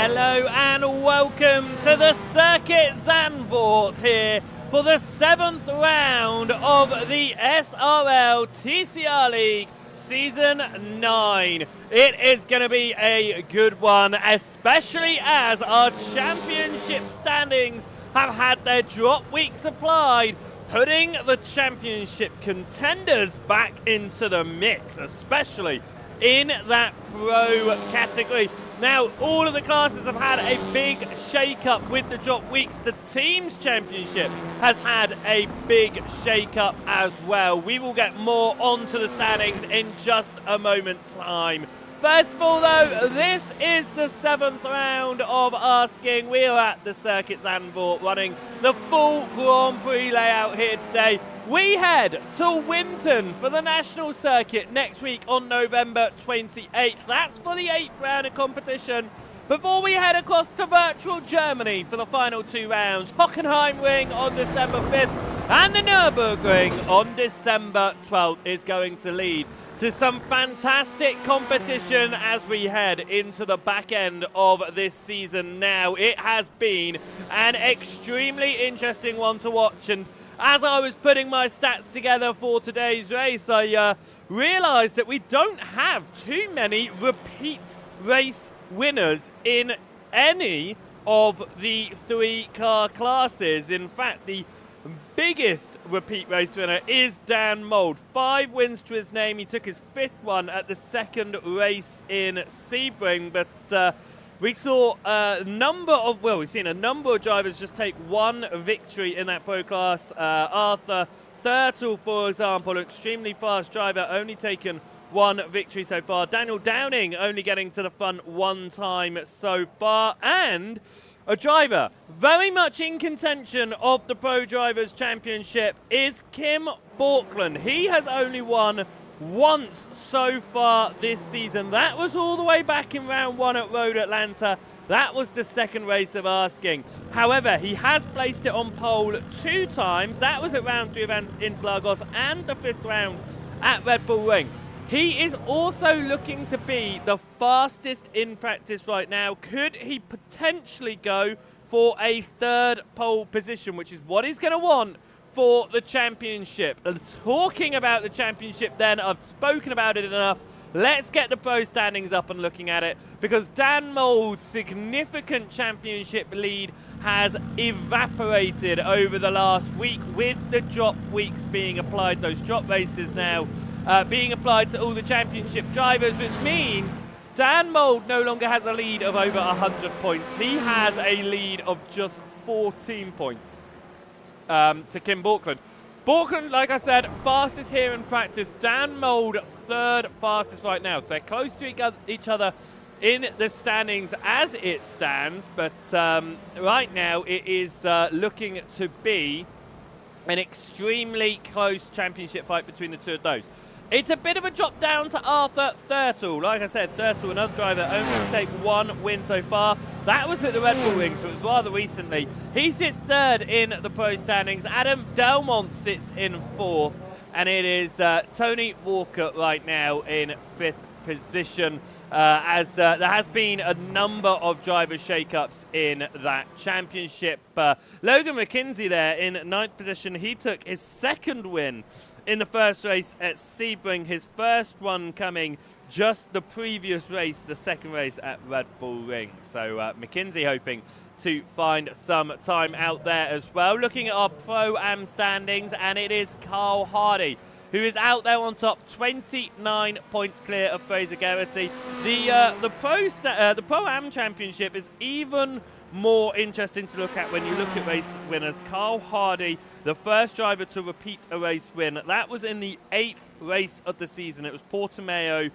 Hello and welcome to the Circuit Zandvoort here for the 7th round of the SRL TCR League Season 9. It is going to be a good one, especially as our championship standings have had their drop weeks applied, putting the championship contenders back into the mix, especially in that pro category. Now, all of the classes have had a big shake-up with the drop weeks. The teams championship has had a big shake-up as well. We will get more onto the standings in just a moment's time. First of all, though, this is the 7th round of asking. We are at the Circuit Zandvoort running the full Grand Prix layout here today. We head to Winton for the National Circuit next week on November 28th. That's for the 8th round of competition. Before we head across to virtual Germany for the final 2 rounds, Hockenheimring on December 5th and the Nürburgring on December 12th is going to lead to some fantastic competition as we head into the back end of this season now. It has been an extremely interesting one to watch, and as I was putting my stats together for today's race, I realised that we don't have too many repeat race winners in any of the 3 car classes. In fact, the biggest repeat race winner is Dan Mould. 5 wins to his name. He took his 5th one at the 2nd race in Sebring, but we saw we've seen a number of drivers just take 1 victory in that pro class. Arthur Thurtle, for example, an extremely fast driver, only taken 1 victory so far. Daniel Downing only getting to the front 1 time so far. And a driver very much in contention of the Pro Drivers' Championship is Kim Borkland. He has only won once so far this season. That was all the way back in round 1 at Road Atlanta. That was the 2nd race of asking. However, he has placed it on pole 2 times. That was at round 3 of Interlagos and the 5th round at Red Bull Ring. He is also looking to be the fastest in practice right now. Could he potentially go for a 3rd pole position, which is what he's going to want for the championship? Talking about the championship then, I've spoken about it enough. Let's get the pro standings up and looking at it, because Dan Mould's significant championship lead has evaporated over the last week with the drop weeks being applied, those drop races now being applied to all the championship drivers, which means Dan Mould no longer has a lead of over 100 points. He has a lead of just 14 points to Kim Borkland. Borkland, like I said, fastest here in practice. Dan Mould, 3rd fastest right now. So they're close to each other in the standings as it stands. But right now it is looking to be an extremely close championship fight between the 2 of those. It's a bit of a drop down to Arthur Thurtle. Like I said, Thurtle, another driver, only to take 1 win so far. That was at the Red Bull Ring, so it was rather recently. He sits 3rd in the pro standings. Adam Delmont sits in 4th. And it is Tony Walker right now in 5th position, as there has been a number of driver shake-ups in that championship. Logan McKenzie there in 9th position. He took his 2nd win in the 1st race at Sebring, his 1st one coming just the previous race, the 2nd race at Red Bull Ring. So McKenzie hoping to find some time out there as well. Looking at our Pro-Am standings, and it is Carl Hardy who is out there on top, 29 points clear of Fraser Geraghty. The Pro-Am Championship is even more interesting to look at when you look at race winners. Carl Hardy, the 1st driver to repeat a race win. That was in the 8th race of the season. It was Portimao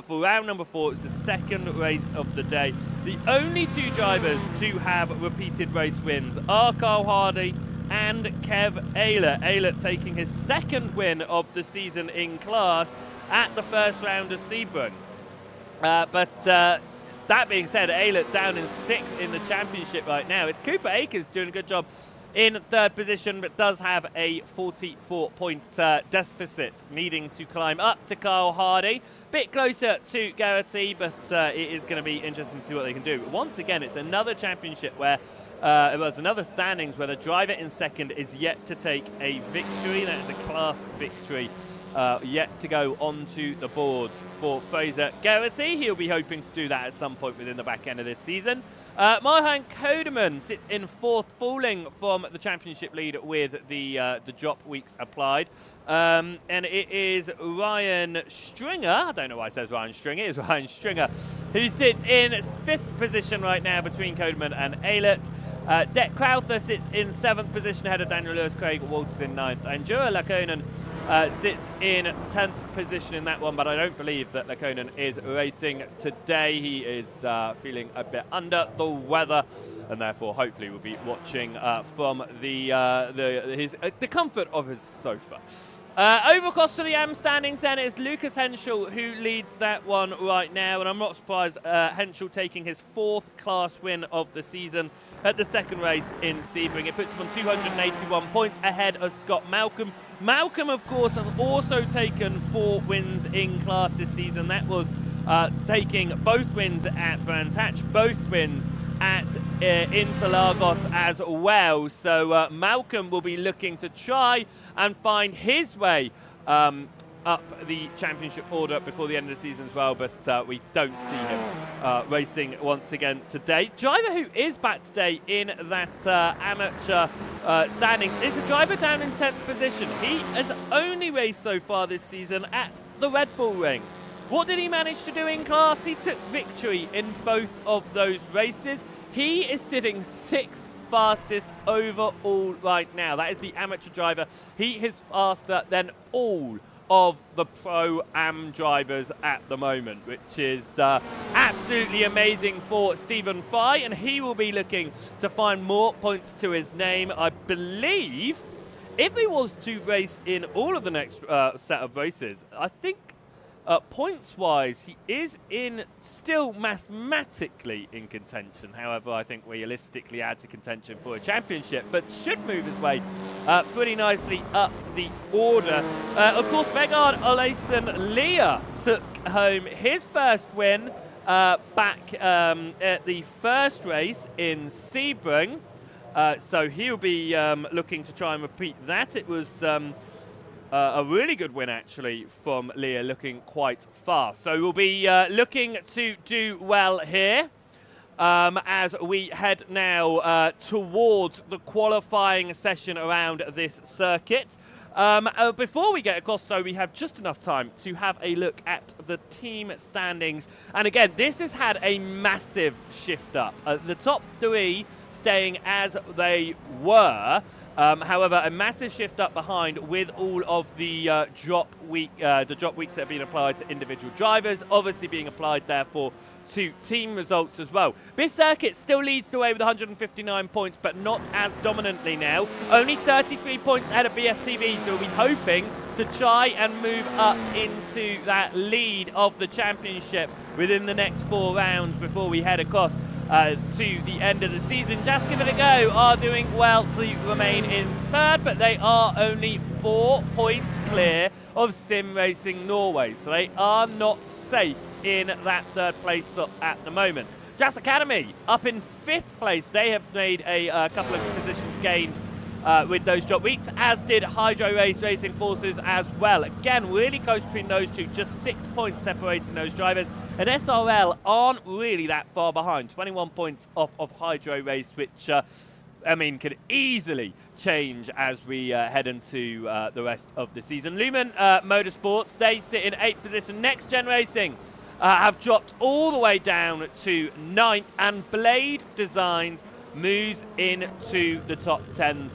for round number 4. It was the 2nd race of the day. The only 2 drivers to have repeated race wins are Carl Hardy and Kev Eilert. Eilert taking his 2nd win of the season in class at the 1st round of Sebring. That being said, Eilert down in 6th in the championship right now. It's Cooper Akers doing a good job in third position, but does have a 44-point deficit, needing to climb up to Carl Hardy. Bit closer to Garrity, but it is going to be interesting to see what they can do. Once again, it's another championship where it was another standings where the driver in second is yet to take a victory. That is a class victory yet to go onto the boards for Fraser Garrity. He'll be hoping to do that at some point within the back end of this season. Marhan Kodeman sits in fourth, falling from the championship lead with the drop weeks applied. And it is Ryan Stringer, I don't know why it says Ryan Stringer, it is Ryan Stringer, who sits in fifth position right now between Kodeman and Aylett. Det Crowther sits in seventh position ahead of Daniel Lewis. Craig Walters in ninth. And Jura Lakonen sits in 10th position in that one, but I don't believe that Lakonen is racing today. He is feeling a bit under the weather, and therefore hopefully we'll be watching from the comfort of his sofa. Over across to the AM standings then, it's Lucas Henschel who leads that one right now, and I'm not surprised Henschel taking his fourth class win of the season at the second race in Sebring. It puts him on 281 points ahead of Scott Malcolm. Malcolm, of course, has also taken 4 wins in class this season. That was taking both wins at Brands Hatch, both wins at Interlagos as well. So Malcolm will be looking to try and find his way up the championship order before the end of the season as well, but we don't see him racing once again today. Driver who is back today in that amateur standing is a driver down in 10th position. He has only raced so far this season at the Red Bull Ring. What did he manage to do in class? He took victory in both of those races. He is sitting 6th fastest overall right now. That is the amateur driver. He is faster than all of the Pro-Am drivers at the moment, which is absolutely amazing for Stephen Fry, and he will be looking to find more points to his name. I believe if he was to race in all of the next set of races, I think points-wise, he is still mathematically in contention. However, I think realistically adds to contention for a championship, but should move his way pretty nicely up the order. Of course, Vegard Olaisen Leah took home his first win back at the first race in Sebring. So he'll be looking to try and repeat that. It was a really good win, actually, from Leah, looking quite fast. So we'll be looking to do well here as we head now towards the qualifying session around this circuit. Before we get across, though, we have just enough time to have a look at the team standings. And again, this has had a massive shift up. The top 3 staying as they were. However, a massive shift up behind with all of the drop weeks that have been applied to individual drivers, obviously being applied, therefore, to team results as well. This circuit still leads the way with 159 points, but not as dominantly now. Only 33 points ahead of BSTV, so we'll be hoping to try and move up into that lead of the championship within the next 4 rounds before we head across to the end of the season. Just Give It A Go are doing well to remain in third, but they are only 4 points clear of Sim Racing Norway, so they are not safe in that third place at the moment. Jazz Academy up in 5th place. They have made a couple of positions gained with those drop weeks, as did Hydro Race Racing Forces as well. Again, really close between those two, just 6 points separating those drivers. And SRL aren't really that far behind, 21 points off of Hydro Race, which, could easily change as we head into the rest of the season. Lumen Motorsports, they sit in 8th position. Next Gen Racing have dropped all the way down to 9th, and Blade Designs moves into the top 10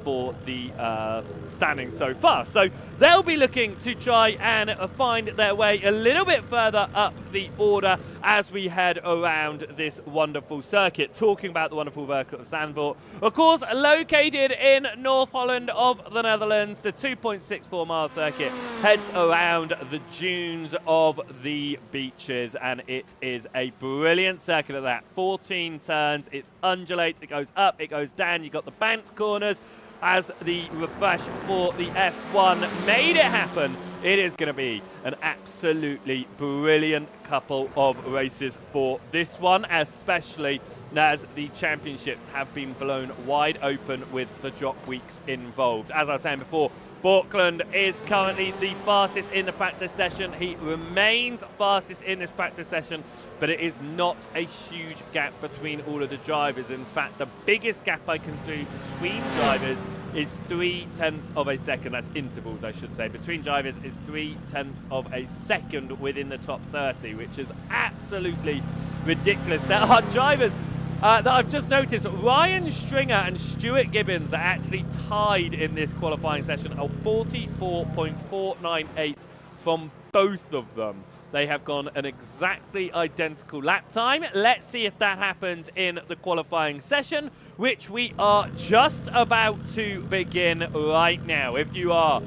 for the standings so far. So they'll be looking to try and find their way a little bit further up the order as we head around this wonderful circuit. Talking about the wonderful circuit of Zandvoort, of course, located in North Holland of the Netherlands, the 2.64 mile circuit heads around the dunes of the beaches, and it is a brilliant circuit at that. 14 turns, it's undulating. undulates, it goes up, it goes down. You've got the banked corners as the refresh for the F1 made it happen. It is going to be an absolutely brilliant couple of races for this one, especially as the championships have been blown wide open with the jock weeks involved. As I was saying before, Borkland is currently the fastest in the practice session. He remains fastest in this practice session, but it is not a huge gap between all of the drivers. In fact, the biggest gap I can do between drivers is 0.3 of a second. That's intervals, I should say. Between drivers is 0.3 of a second within the top 30, which is absolutely ridiculous. There are drivers that I've just noticed, Ryan Stringer and Stuart Gibbons are actually tied in this qualifying session of 44.498 from both of them. They have gone an exactly identical lap time. Let's see if that happens in the qualifying session, which we are just about to begin right now. If you are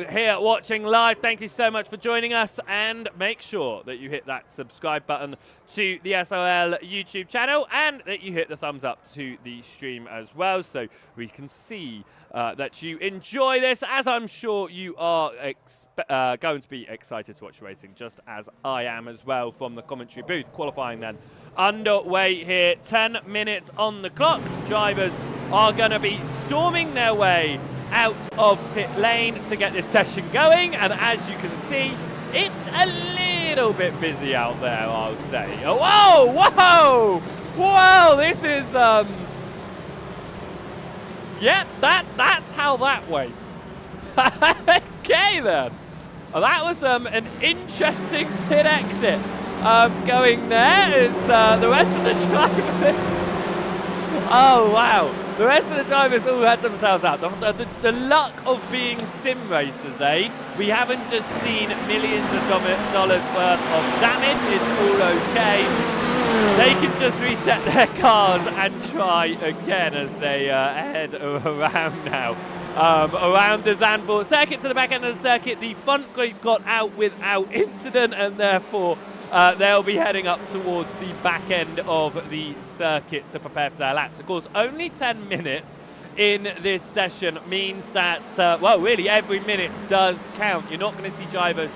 here watching live, thank you so much for joining us, and make sure that you hit that subscribe button to the SRL YouTube channel and that you hit the thumbs up to the stream as well, so we can see that you enjoy this, as I'm sure you are going to be excited to watch racing, just as I am as well from the commentary booth. Qualifying then underway here, 10 minutes on the clock. Drivers are going to be storming their way out of pit lane to get this session going, and as you can see, it's a little bit busy out there, I'll say. Oh, whoa, whoa, this is yeah, that's how that went. Okay then. Well, that was an interesting pit exit going there as the rest of the drivers. Oh wow, the rest of the drivers all had themselves out. The luck of being sim racers, eh? We haven't just seen millions of dollars worth of damage. It's all okay. They can just reset their cars and try again as they head around now. Around the Zandvoort circuit to the back end of the circuit. The front group got out without incident, and therefore they'll be heading up towards the back end of the circuit to prepare for their laps. Of course, only 10 minutes in this session means that, well, really every minute does count. You're not going to see drivers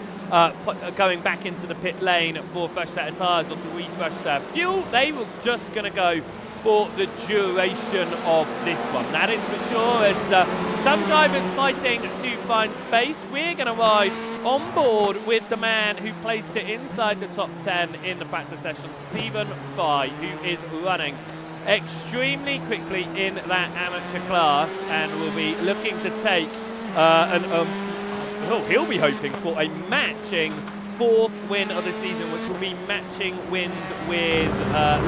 going back into the pit lane for a fresh set of tyres or to refresh their fuel. They were just going to go for the duration of this one. That is for sure, as some drivers fighting to find space. We're going to ride on board with the man who placed it inside the top 10 in the practice session, Stephen Fry, who is running extremely quickly in that amateur class and will be looking to take he'll be hoping for a matching 4th win of the season, which will be matching wins with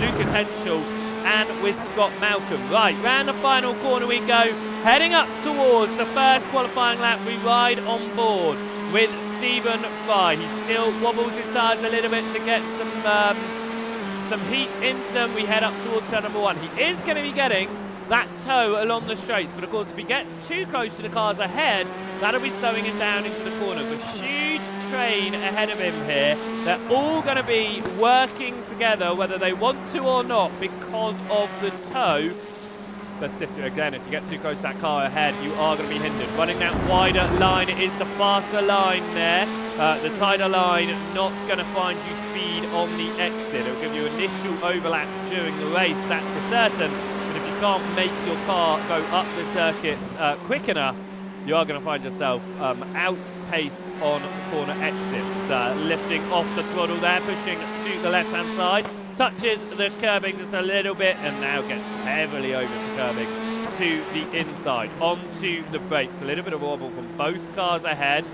Lucas Henschel and with Scott Malcolm. Right, round the final corner we go, heading up towards the first qualifying lap. We ride on board with Stephen Fry. He still wobbles his tyres a little bit to get some heat into them. We head up towards turn number 1. He is going to be getting that toe along the straights, but of course if he gets too close to the cars ahead, that'll be slowing him down into the corners. A huge train ahead of him here. They're all going to be working together whether they want to or not because of the toe. But if you get too close to that car ahead, you are going to be hindered. Running that wider line is the faster line there. The tighter line not going to find you speed on the exit. It'll give you initial overlap during the race, that's for certain. But if you can't make your car go up the circuits quick enough, you are going to find yourself outpaced on the corner exits. Lifting off the throttle there, pushing to the left-hand side. Touches the curbing just a little bit and now gets heavily over the curbing to the inside. Onto the brakes. A little bit of wobble from both cars ahead.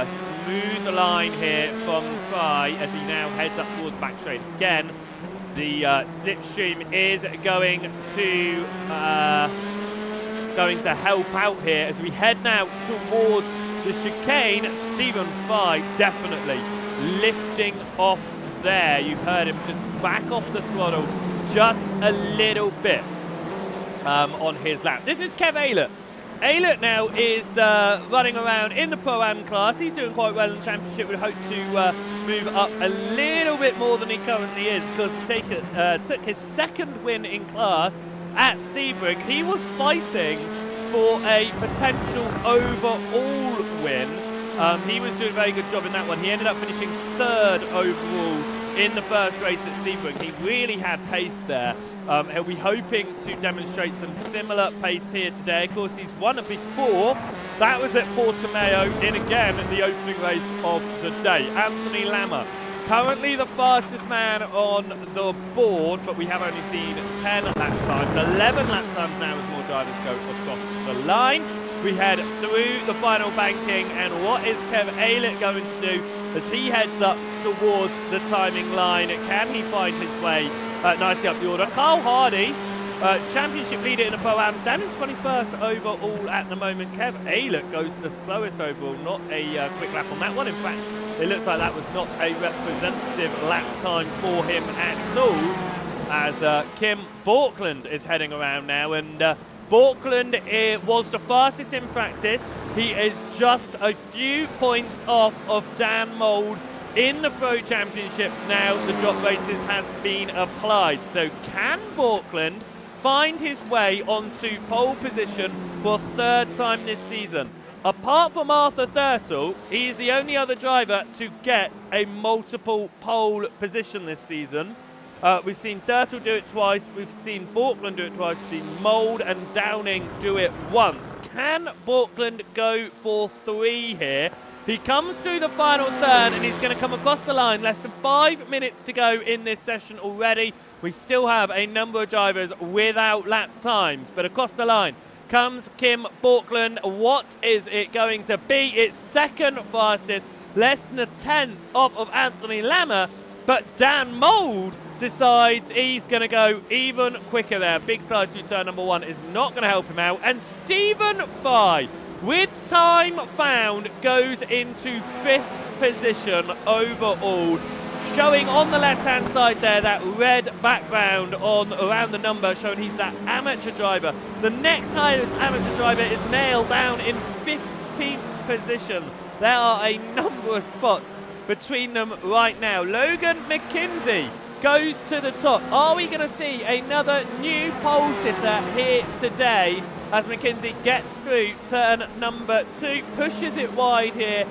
Smooth line here from Fry as he now heads up towards back straight again. The slipstream is going to help out here as we head now towards the chicane. Stephen Fry definitely lifting off there. You heard him just back off the throttle just a little bit on his lap. This is Kev Aylett. Aylett now is running around in the Pro-Am class. He's doing quite well in the championship. We hope to move up a little bit more than he currently is, because he took his second win in class at Sebring. He was fighting for a potential overall win. He was doing a very good job in that one. He ended up finishing 3rd overall in the first race at Sebring. He really had pace there. He'll be hoping to demonstrate some similar pace here today. Of course, he's won it before. That was at Portimao in again the opening race of the day. Anthony Lammer, currently the fastest man on the board, but we have only seen 10 lap times. 11 lap times now as more drivers go across the line. We head through the final banking, and what is Kev Aylett going to do as he heads up towards the timing line? Can he find his way nicely up the order? Carl Hardy, championship leader in the Pro-Ams, down in 21st overall at the moment. Kev Aylett goes the slowest overall, not a quick lap on that one. In fact, it looks like that was not a representative lap time for him at all, as Kim Borkland is heading around now, and Borkland was the fastest in practice. He is just a few points off of Dan Mould in the Pro Championships now. The drop races have been applied. So can Borkland find his way onto pole position for 3rd time this season? Apart from Arthur Thurtle, he is the only other driver to get a multiple pole position this season. We've seen Thurtle do it twice, we've seen Borkland do it twice, we've seen Mould and Downing do it once. Can Borkland go for 3 here? He comes through the final turn and he's going to come across the line. Less than 5 minutes to go in this session already. We still have a number of drivers without lap times, but across the line comes Kim Borkland. What is it going to be? It's 2nd fastest, less than a 10th off of Anthony Lammer, but Dan Mould decides he's going to go even quicker there. Big slide through turn number 1 is not going to help him out. And Stephen Fry, with time found, goes into 5th position overall. Showing on the left-hand side there, that red background on around the number, showing he's that amateur driver. The next highest amateur driver is Nail, down in 15th position. There are a number of spots between them right now. Logan McKenzie goes to the top. Are we going to see another new pole sitter here today as McKenzie gets through turn number 2, pushes it wide here,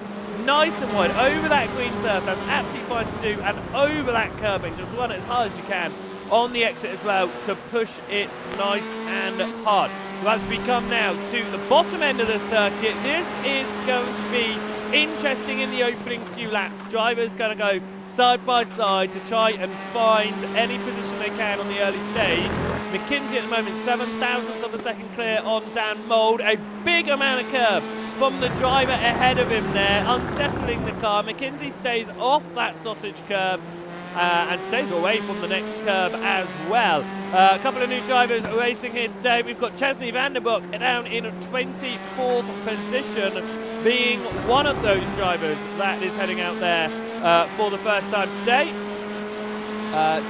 nice and wide, over that green turf, that's absolutely fine to do, and over that curbing, just run it as hard as you can on the exit as well to push it nice and hard. Well, as we come now to the bottom end of the circuit, this is going to be interesting in the opening few laps. Drivers going to go side by side to try and find any position they can on the early stage. McKenzie at the moment 7,000ths of a second clear on Dan Mould. A big amount of curb from the driver ahead of him there, unsettling the car. McKenzie stays off that sausage curb and stays away from the next curb as well. A couple of new drivers racing here today. We've got Chesney Vanderbroek down in 24th position, being one of those drivers that is heading out there for the first time today.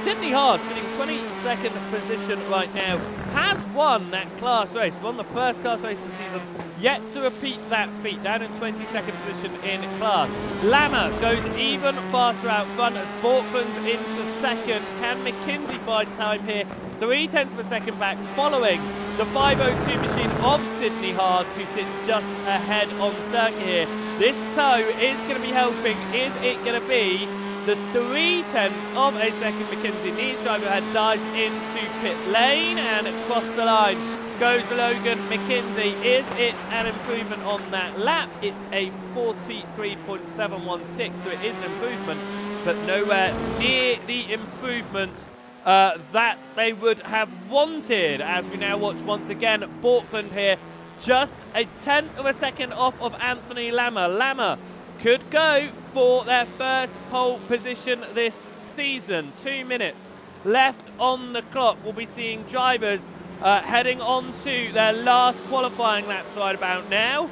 Sydney Hard sitting 22nd position right now, has won that class race, won the first class race of the season, yet to repeat that feat, down in 22nd position in class. Lammer goes even faster out front as Borkland's into 2nd. Can McKenzie find time here? 0.3 of a second back, following the 5:02 machine of Sydney Hard, who sits just ahead on the circuit here. This toe is going to be helping. Is it going to be the 0.3 of a second? McKenzie needs driver ahead, dives into pit lane, and across the line goes Logan McKenzie. Is it an improvement on that lap? It's a 43.716, so it is an improvement, but nowhere near the improvement that they would have wanted, as we now watch once again Borkland here, just a 1/10 of a second off of Anthony Lammer. Lammer could go for their first pole position this season. 2 minutes left on the clock. We'll be seeing drivers heading on to their last qualifying laps right about now,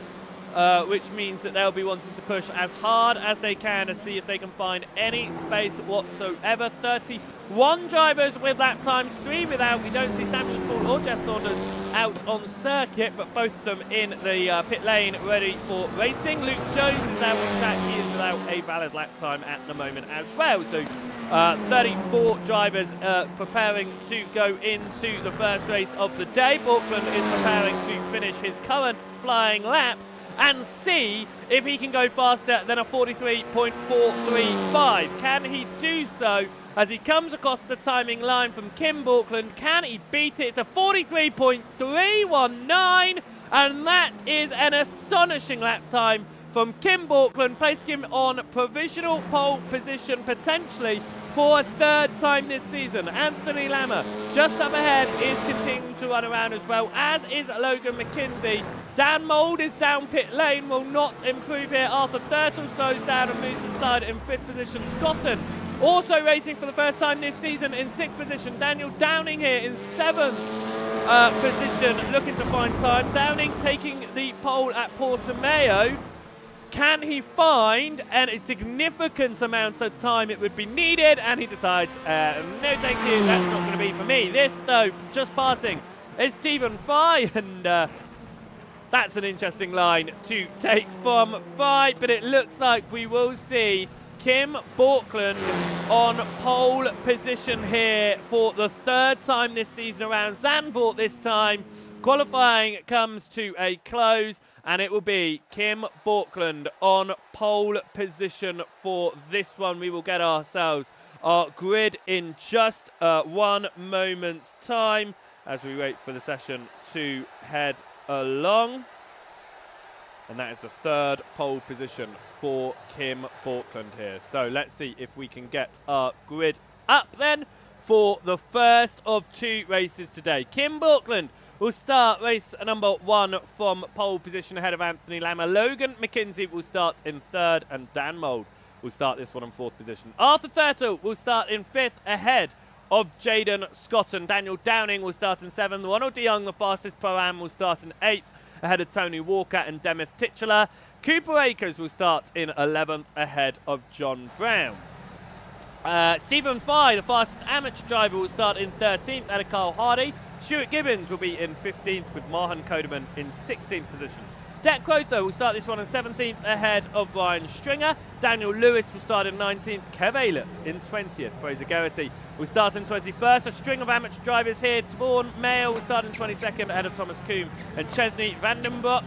which means that they'll be wanting to push as hard as they can to see if they can find any space whatsoever. 31 drivers with lap times, 3 without. We don't see Samuel Spall or Jeff Saunders out on circuit, but both of them in the pit lane ready for racing. Luke Jones is out on track. He is without a valid lap time at the moment as well. So 34 drivers preparing to go into the first race of the day. Borkland is preparing to finish his current flying lap and see if he can go faster than a 43.435. Can he do so as he comes across the timing line from Kim Borkland? Can he beat it? It's a 43.319, and that is an astonishing lap time from Kim Borkland, placing him on provisional pole position potentially for a third time this season. Anthony Lammer just up ahead is continuing to run around as well, as is Logan McKenzie. Dan Mould is down pit lane, will not improve here. Arthur Thurtle slows down and moves inside in 5th position. Scotton also racing for the first time this season in 6th position. Daniel Downing here in 7th position, looking to find time. Downing taking the pole at Portimao. Can he find a significant amount of time it would be needed? And he decides, no thank you, that's not going to be for me. This, though, just passing, is Stephen Fry, and that's an interesting line to take from Fry, but it looks like we will see Kim Borkland on pole position here for the 3rd time this season around Zandvoort this time. Qualifying comes to a close, and it will be Kim Borkland on pole position for this one. We will get ourselves our grid in just 1 moment's time as we wait for the session to head along. And that is the 3rd pole position for Kim Borkland here. So let's see if we can get our grid up then for the first of 2 races today. Kim Borkland will start race number 1 from pole position ahead of Anthony Lammer. Logan McKenzie will start in 3rd, and Dan Mould will start this one in 4th position. Arthur Thurtle will start in 5th ahead of Jaden Scotton. Daniel Downing will start in 7th. Ronald de Jong, the fastest pro-am, will start in 8th ahead of Tony Walker and Demis Titular. Cooper Akers will start in 11th ahead of John Brown. Stephen Fry, the fastest amateur driver, will start in 13th ahead of Carl Hardy. Stuart Gibbons will be in 15th with Mohan Kodeman in 16th position. Deck Crowther will start this one in 17th ahead of Ryan Stringer. Daniel Lewis will start in 19th. Kev Aylett in 20th. Fraser Geraghty will start in 21st. A string of amateur drivers here. Vaughan Mayo will start in 22nd ahead of Thomas Coombe and Chesney Vandenbroek.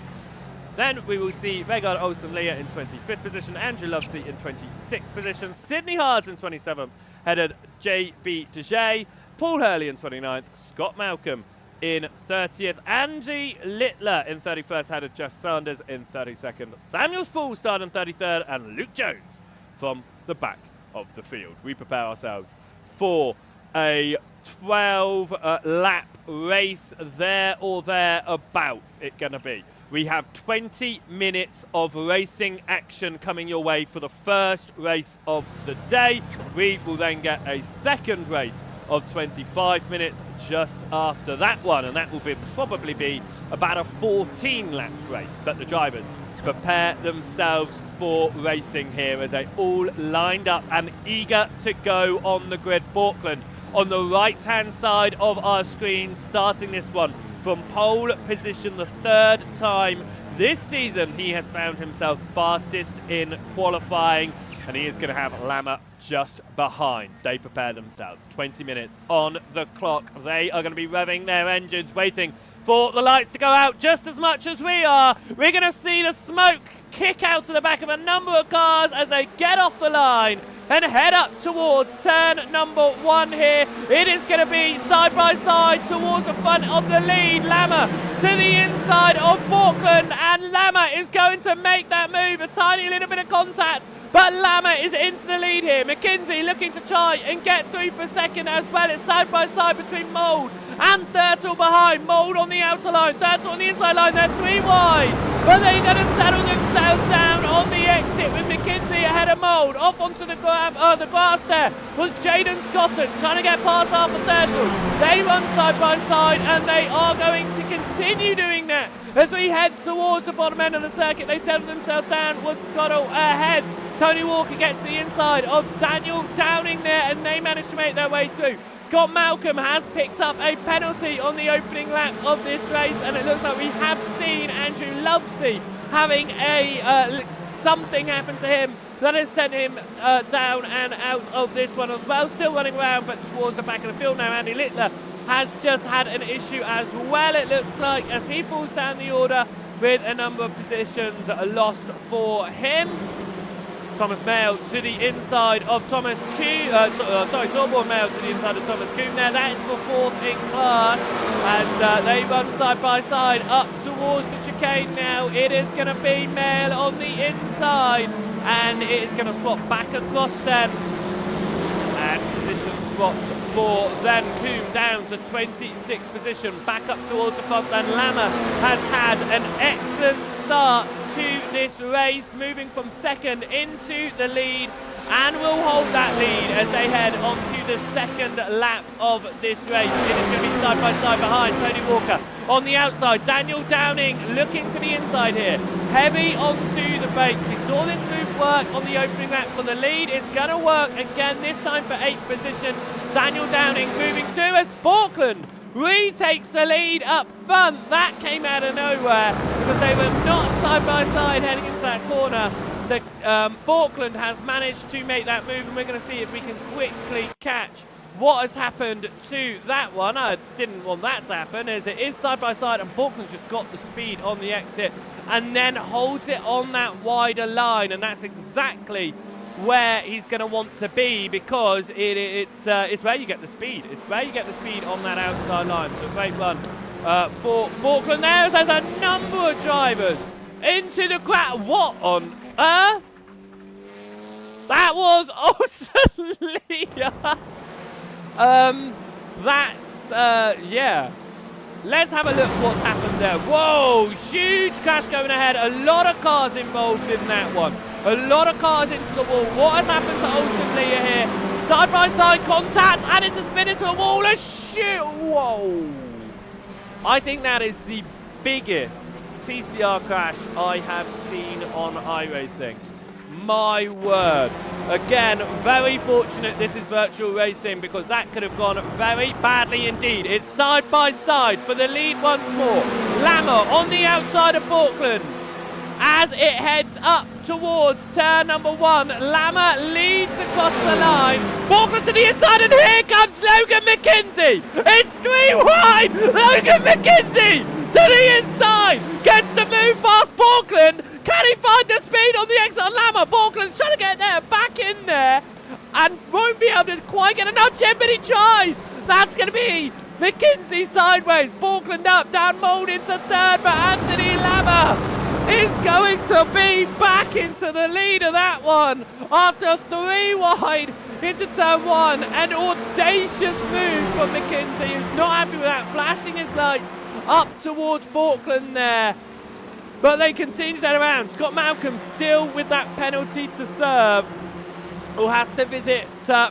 Then we will see Vegard Olsen-Leah in 25th position, Andrew Lovesey in 26th position, Sidney Hards in 27th, headed J.B. Dejay, Paul Hurley in 29th, Scott Malcolm in 30th, Angie Littler in 31st, headed Jeff Sanders in 32nd, Samuel Spall started in 33rd, and Luke Jones from the back of the field. We prepare ourselves for a 12-lap race, there or thereabouts it's going to be. We have 20 minutes of racing action coming your way for the first race of the day. We will then get a second race of 25 minutes just after that one, and that will probably be about a 14-lap race. But the drivers prepare themselves for racing here as they all lined up and eager to go on the grid. Borkland on the right-hand side of our screen, starting this one from pole position, the 3rd time this season he has found himself fastest in qualifying, and he is going to have Lammer just behind. They prepare themselves. 20 minutes on the clock. They are going to be revving their engines, waiting for the lights to go out just as much as we are. We're going to see the smoke kick out to the back of a number of cars as they get off the line and head up towards turn number 1 here. It is going to be side by side towards the front of the lead. Lammer to the inside of Borkland, and Lammer is going to make that move. A tiny little bit of contact, but Lammer is into the lead here. McKenzie looking to try and get through for second as well. It's side by side between Mould and Thurtle behind. Mould on the outer line, Thurtle on the inside line. They're 3 wide, but they're going to settle themselves down on the exit with McKenzie ahead of Mould. Off onto the grass there was Jaden Scotton trying to get past Arthur Thurtle. They run side by side, and they are going to continue doing that as we head towards the bottom end of the circuit. They settle themselves down with Scotto ahead. Tony Walker gets the inside of Daniel Downing there, and they manage to make their way through. Scott Malcolm has picked up a penalty on the opening lap of this race, and it looks like we have seen Andrew Lovesey having something happen to him that has sent him down and out of this one as well. Still running around, but towards the back of the field now. Andy Littler has just had an issue as well, it looks like, as he falls down the order with a number of positions lost for him. Thomas Mayle to the inside of Thomas Kuhn. Torborg Mayle to the inside of Thomas Kuhn there. That is for 4th in class as they run side by side up towards the chicane now. It is going to be Mayle on the inside, and it is going to swap back across then. And position swapped for then Kuhn down to 26th position, back up towards the front. Then Lammer has had an excellent start to this race, moving from 2nd into the lead, and will hold that lead as they head onto the 2nd lap of this race. It is going to be side by side behind Tony Walker on the outside. Daniel Downing looking to the inside here, heavy onto the brakes. We saw this move work on the opening lap for the lead. It's going to work again, this time for 8th position. Daniel Downing moving through as Borkland retakes the lead up front. That came out of nowhere because they were not side by side heading into that corner. So Borkland has managed to make that move, and we're going to see if we can quickly catch what has happened to that one. I didn't want that to happen, as it is side by side, and Borkland's just got the speed on the exit and then holds it on that wider line, and that's exactly where he's going to want to be, because it's where you get the speed. It's where you get the speed on that outside line. So a great run for Borkland there, as there's a number of drivers into the crowd. What on earth? That was awesome. Yeah. Let's have a look what's happened there. Whoa, huge crash going ahead. A lot of cars involved in that one. A lot of cars into the wall. What has happened to Olsen Leah here? Side by side contact, and it's a spin into the wall. A shoot. Whoa. I think that is the biggest TCR crash I have seen on iRacing. My word. Again, very fortunate this is virtual racing, because that could have gone very badly indeed. It's side by side for the lead once more. Lammer on the outside of Borkland as it heads up towards turn number 1. Lammer leads across the line. Borkland to the inside, and here comes Logan McKenzie. It's 3 wide. Logan McKenzie to the inside. Gets to move past Borkland. Can he find the speed on the exit on Lammer? Borkland's trying to get there, back in there, and won't be able to quite get a nudge in, but he tries. That's going to be McKenzie sideways. Borkland up, down Mould into 3rd, but Anthony Lammer is going to be back into the lead of that one after 3 wide into turn 1. An audacious move from McKenzie, who's not happy with that, flashing his lights up towards Borkland there. But they continue that around. Scott Malcolm still with that penalty to serve. Will have to visit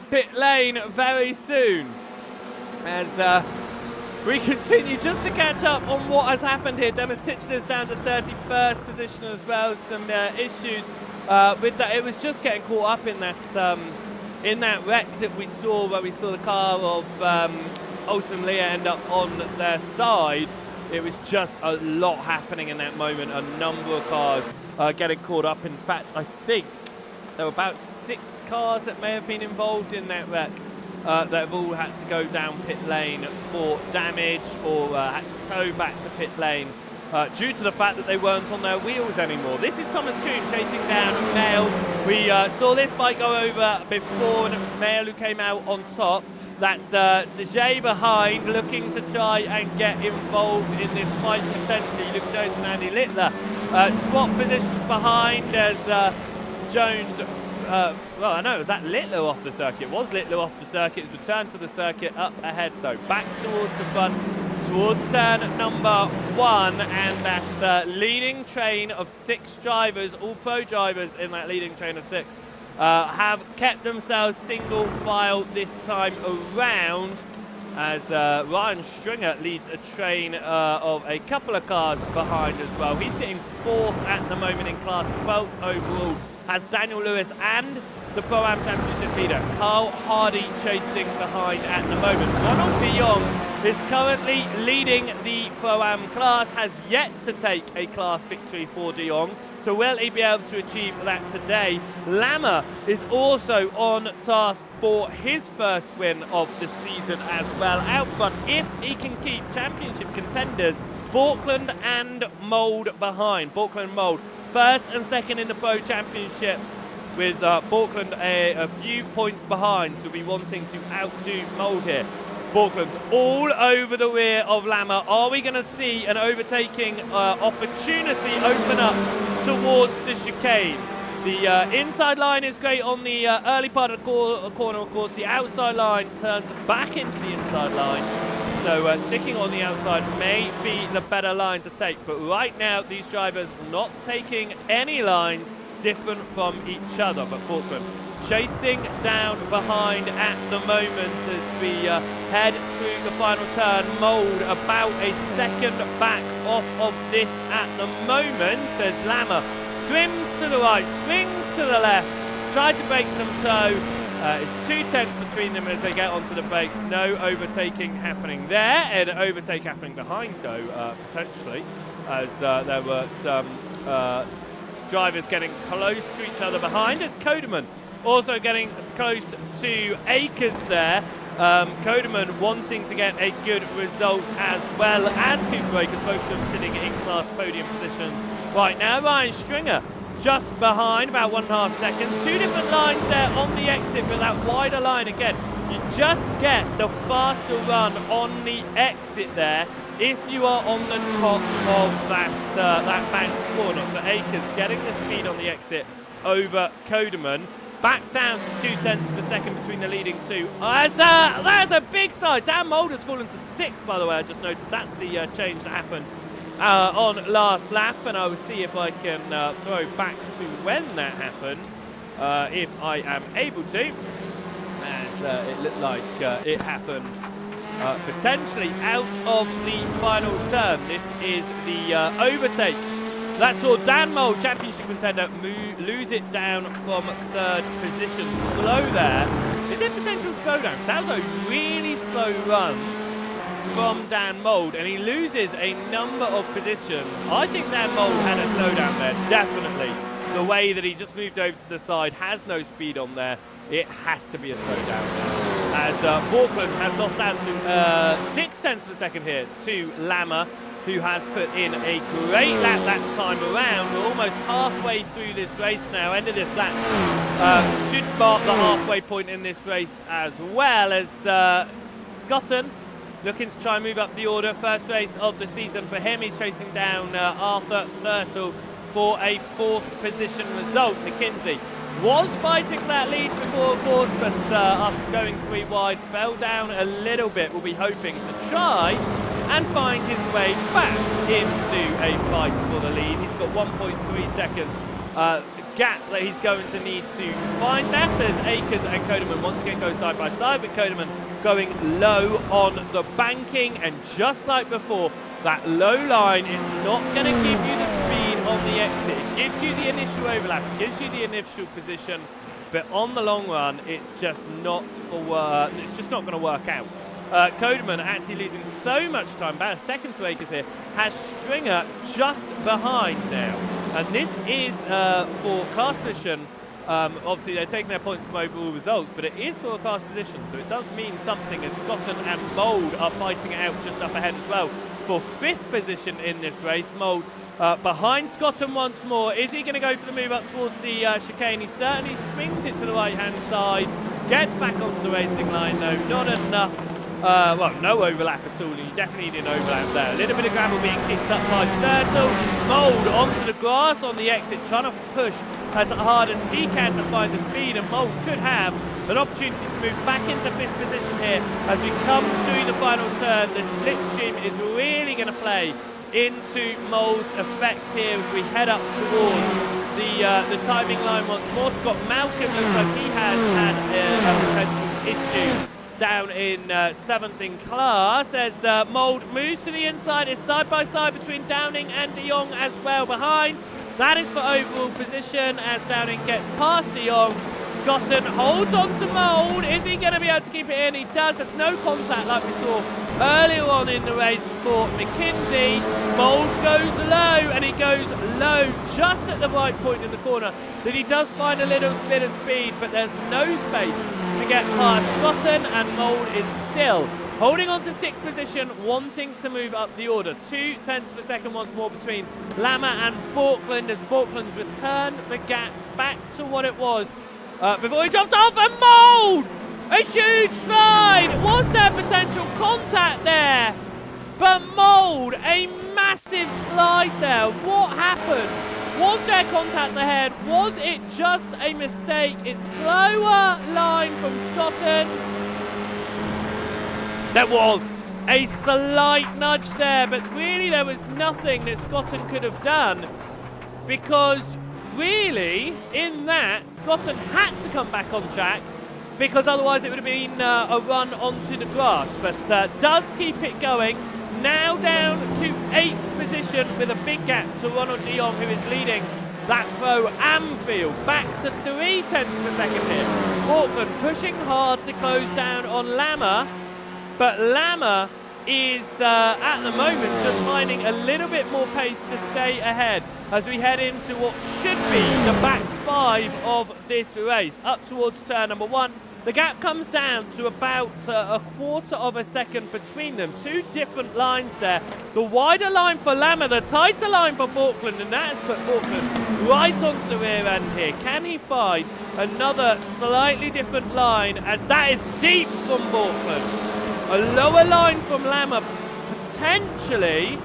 pit lane very soon. As we continue just to catch up on what has happened here. Dennis Titchener's down to 31st position as well. Some issues with that. It was just getting caught up in that wreck that we saw, where we saw the car of Olsen Leah end up on their side. It was just a lot happening in that moment. A number of cars getting caught up. In fact, I think there were about 6 cars that may have been involved in that wreck that have all had to go down pit lane for damage, or had to tow back to pit lane due to the fact that they weren't on their wheels anymore. This is Thomas Kuhn chasing down Mayle. We saw this fight go over before, and it was Mayle who came out on top. That's Dejay behind, looking to try and get involved in this fight potentially. Luke Jones and Andy Littler swap positions behind as Jones, well, I know, was that Littler off the circuit? It was Littler off the circuit. It's returned to the circuit, up ahead though. Back towards the front, towards turn number 1, and that leading train of 6 drivers, all pro drivers in that leading train of 6, have kept themselves single file this time around, as Ryan Stringer leads a train of a couple of cars behind as well. He's sitting 4th at the moment in class, 12th overall, has Daniel Lewis and the Pro-Am Championship leader Carl Hardy chasing behind at the moment. Ronald de Jong is currently leading the Pro-Am class, has yet to take a class victory for De Jong, so will he be able to achieve that today? Lama is also on task for his first win of the season as well. Out front, if he can keep championship contenders, Borkland and Mould behind. Borkland and Mould, first and second in the Pro Championship, with Borkland a few points behind, so we'll be wanting to outdo Mould here. Borkland's all over the rear of Lama. Are we going to see an overtaking opportunity open up towards the chicane? The inside line is great on the early part of the corner, of course. The outside line turns back into the inside line. So sticking on the outside may be the better line to take. But right now, these drivers not taking any lines different from each other. But Borkland chasing down behind at the moment as we head through the final turn. Mould about a second back off of this at the moment as Lama swims to the right, swings to the left, tried to break some toe. It's 2/10 between them as they get onto the brakes. No overtaking happening there, and an overtake happening behind though, potentially, as there were some drivers getting close to each other behind, as Kodeman also getting close to Akers there. Kodeman wanting to get a good result as well as Cooper Akers, both of them sitting in class podium positions right now. Ryan Stringer just behind, about 1.5 seconds. Two different lines there on the exit, but that wider line again. You just get the faster run on the exit there if you are on the top of that banked corner. So Akers getting the speed on the exit over Kodeman. Back down to 0.2 of a second between the leading two. That's a big side. Dan Mould has fallen to 6th, by the way. I just noticed that's the change that happened on last lap, and I will see if I can throw back to when that happened, if I am able to, as it looked like it happened potentially out of the final turn. This is the overtake that saw Dan Mould, championship contender, lose it down from 3rd position. Slow there. Is it potential slowdown? That was a really slow run from Dan Mould, and he loses a number of positions. I think Dan Mould had a slowdown there, definitely. The way that he just moved over to the side, has no speed on there. It has to be a slowdown there. As Borkland has lost out to 0.6 of a second here to Lama, who has put in a great lap that time around. We're almost halfway through this race now. End of this lap should mark the halfway point in this race as well, as Scotton looking to try and move up the order. First race of the season for him. He's chasing down Arthur Thurtle for a 4th position result. McKinsey was fighting for that lead before, of course, but after going 3 wide, fell down a little bit. We'll be hoping to try and find his way back into a fight for the lead. He's got 1.3 seconds gap that he's going to need to find that, as Akers and Kodeman once again go side by side, but Kodeman going low on the banking, and just like before, that low line is not going to give you the speed on the exit. It gives you the initial overlap, it gives you the initial position, but on the long run, it's just not going to work out. Kodeman actually losing so much time, about 1 second to Akers here, has Stringer just behind now. And this is for class position. Obviously, they're taking their points from overall results, but it is for a class position, so it does mean something, as Scotton and Mould are fighting it out just up ahead as well for 5th position in this race. Mould behind Scotton once more. Is he going to go for the move up towards the chicane? He certainly swings it to the right-hand side, gets back onto the racing line, though not enough. Well, no overlap at all. You definitely need an overlap there. A little bit of gravel being kicked up by Thurtle. Mould onto the grass on the exit, trying to push as hard as he can to find the speed, and Mould could have an opportunity to move back into 5th position here as we come through the final turn. The slipstream is really going to play into Mould's effect here as we head up towards the timing line once more. Scott Malcolm looks like he has had a potential issue down in 7th in class, as Mould moves to the inside. It's side by side between Downing and De Jong as well behind. That is for overall position as Downing gets past De Jong. Scotton holds on to Mould. Is he going to be able to keep it in? He does. There's no contact like we saw earlier on in the race for McKinsey. Mould goes low, and he goes low just at the right point in the corner. That he does find a little bit of speed, but there's no space to get past Scotton, and Mould is still holding on to 6th position, wanting to move up the order. 0.2 of a second once more between Lama and Borkland, as Borkland's returned the gap back to what it was before he dropped off, and Mould! A huge slide! Was there potential contact there? But Mould, a massive slide there. What happened? Was there contact ahead? Was it just a mistake? It's slower line from Scotton. There was a slight nudge there, but really there was nothing that Scotton could have done, because really in that Scotton had to come back on track, because otherwise it would have been a run onto the grass, but does keep it going. Now down to 8th position with a big gap to Ronald de Jong, who is leading that pro Amfield. Back to 0.3 of a second here. Auckland pushing hard to close down on Lama, but Lama is at the moment just finding a little bit more pace to stay ahead as we head into what should be the back 5 of this race. Up towards turn number 1. The gap comes down to about a quarter of a second between them. 2 different lines there. The wider line for Lama, the tighter line for Borkland, and that has put Borkland right onto the rear end here. Can he find another slightly different line, as that is deep from Borkland? A lower line from Lama, potentially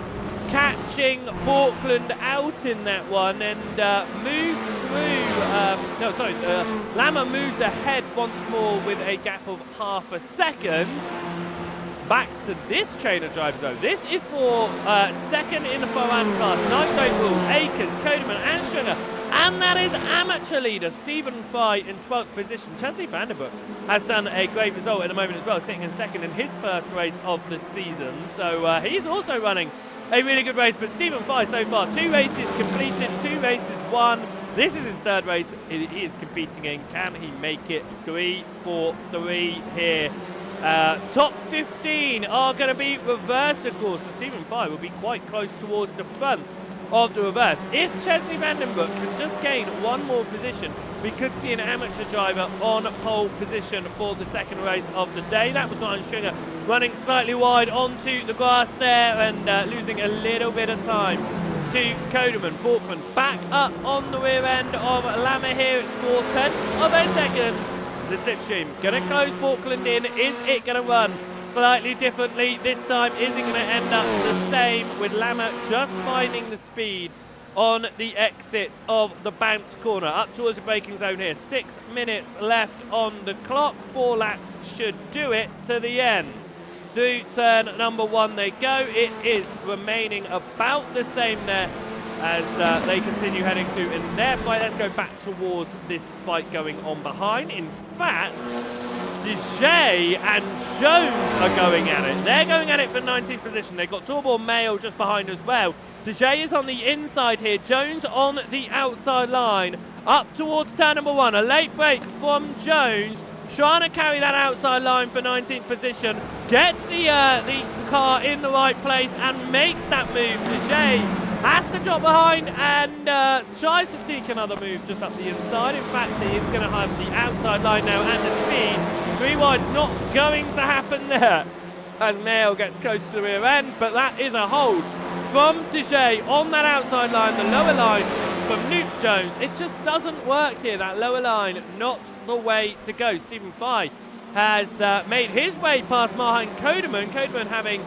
catching Borkland out in that one, and moves through. Lama moves ahead once more with a gap of half a second. Back to this train of drivers though. This is for second in the Pro-Am class. 9th overall, Akers, Kodeman and Stringer. And that is amateur leader Stephen Fry in 12th position. Chesley Vandenbroek has done a great result at the moment as well, sitting in second in his first race of the season. So he's also running a really good race. But Stephen Fry so far, 2 races completed, 2 races won. This is his 3rd race he is competing in. Can he make it? 3, 4, 3 here. Top 15 are going to be reversed, of course. So Stephen Fry will be quite close towards the front of the reverse. If Chesley Vandenbroek can just gain 1 more position, we could see an amateur driver on pole position for the second race of the day. That was Ryan Stringer running slightly wide onto the grass there and losing a little bit of time to Kodeman. Borkman back up on the rear end of Lama here. It's 0.4 of a second. The slipstream going to close Borkland in. Is it going to run slightly differently this time? Is it going to end up the same, with Lama just finding the speed on the exit of the banked corner? Up towards the braking zone here. 6 minutes left on the clock. 4 laps should do it to the end. Through turn number 1 they go. It is remaining about the same there as they continue heading through in their fight. Let's go back towards this fight going on behind. In fact, Dejay and Jones are going at it. They're going at it for 19th position. They've got Torbor Mayo just behind as well. Dejay is on the inside here. Jones on the outside line. Up towards turn number 1. A late break from Jones, trying to carry that outside line for 19th position. Gets the car in the right place and makes that move. Dejay has to drop behind and tries to sneak another move just up the inside. In fact, he is going to have the outside line now and the speed. 3 wide's not going to happen there as Mayo gets close to the rear end, but that is a hold from Dejay on that outside line, the lower line from Nuke Jones. It just doesn't work here, that lower line, not the way to go. Stephen Fry has made his way past Mahan Kodeman. Kodeman having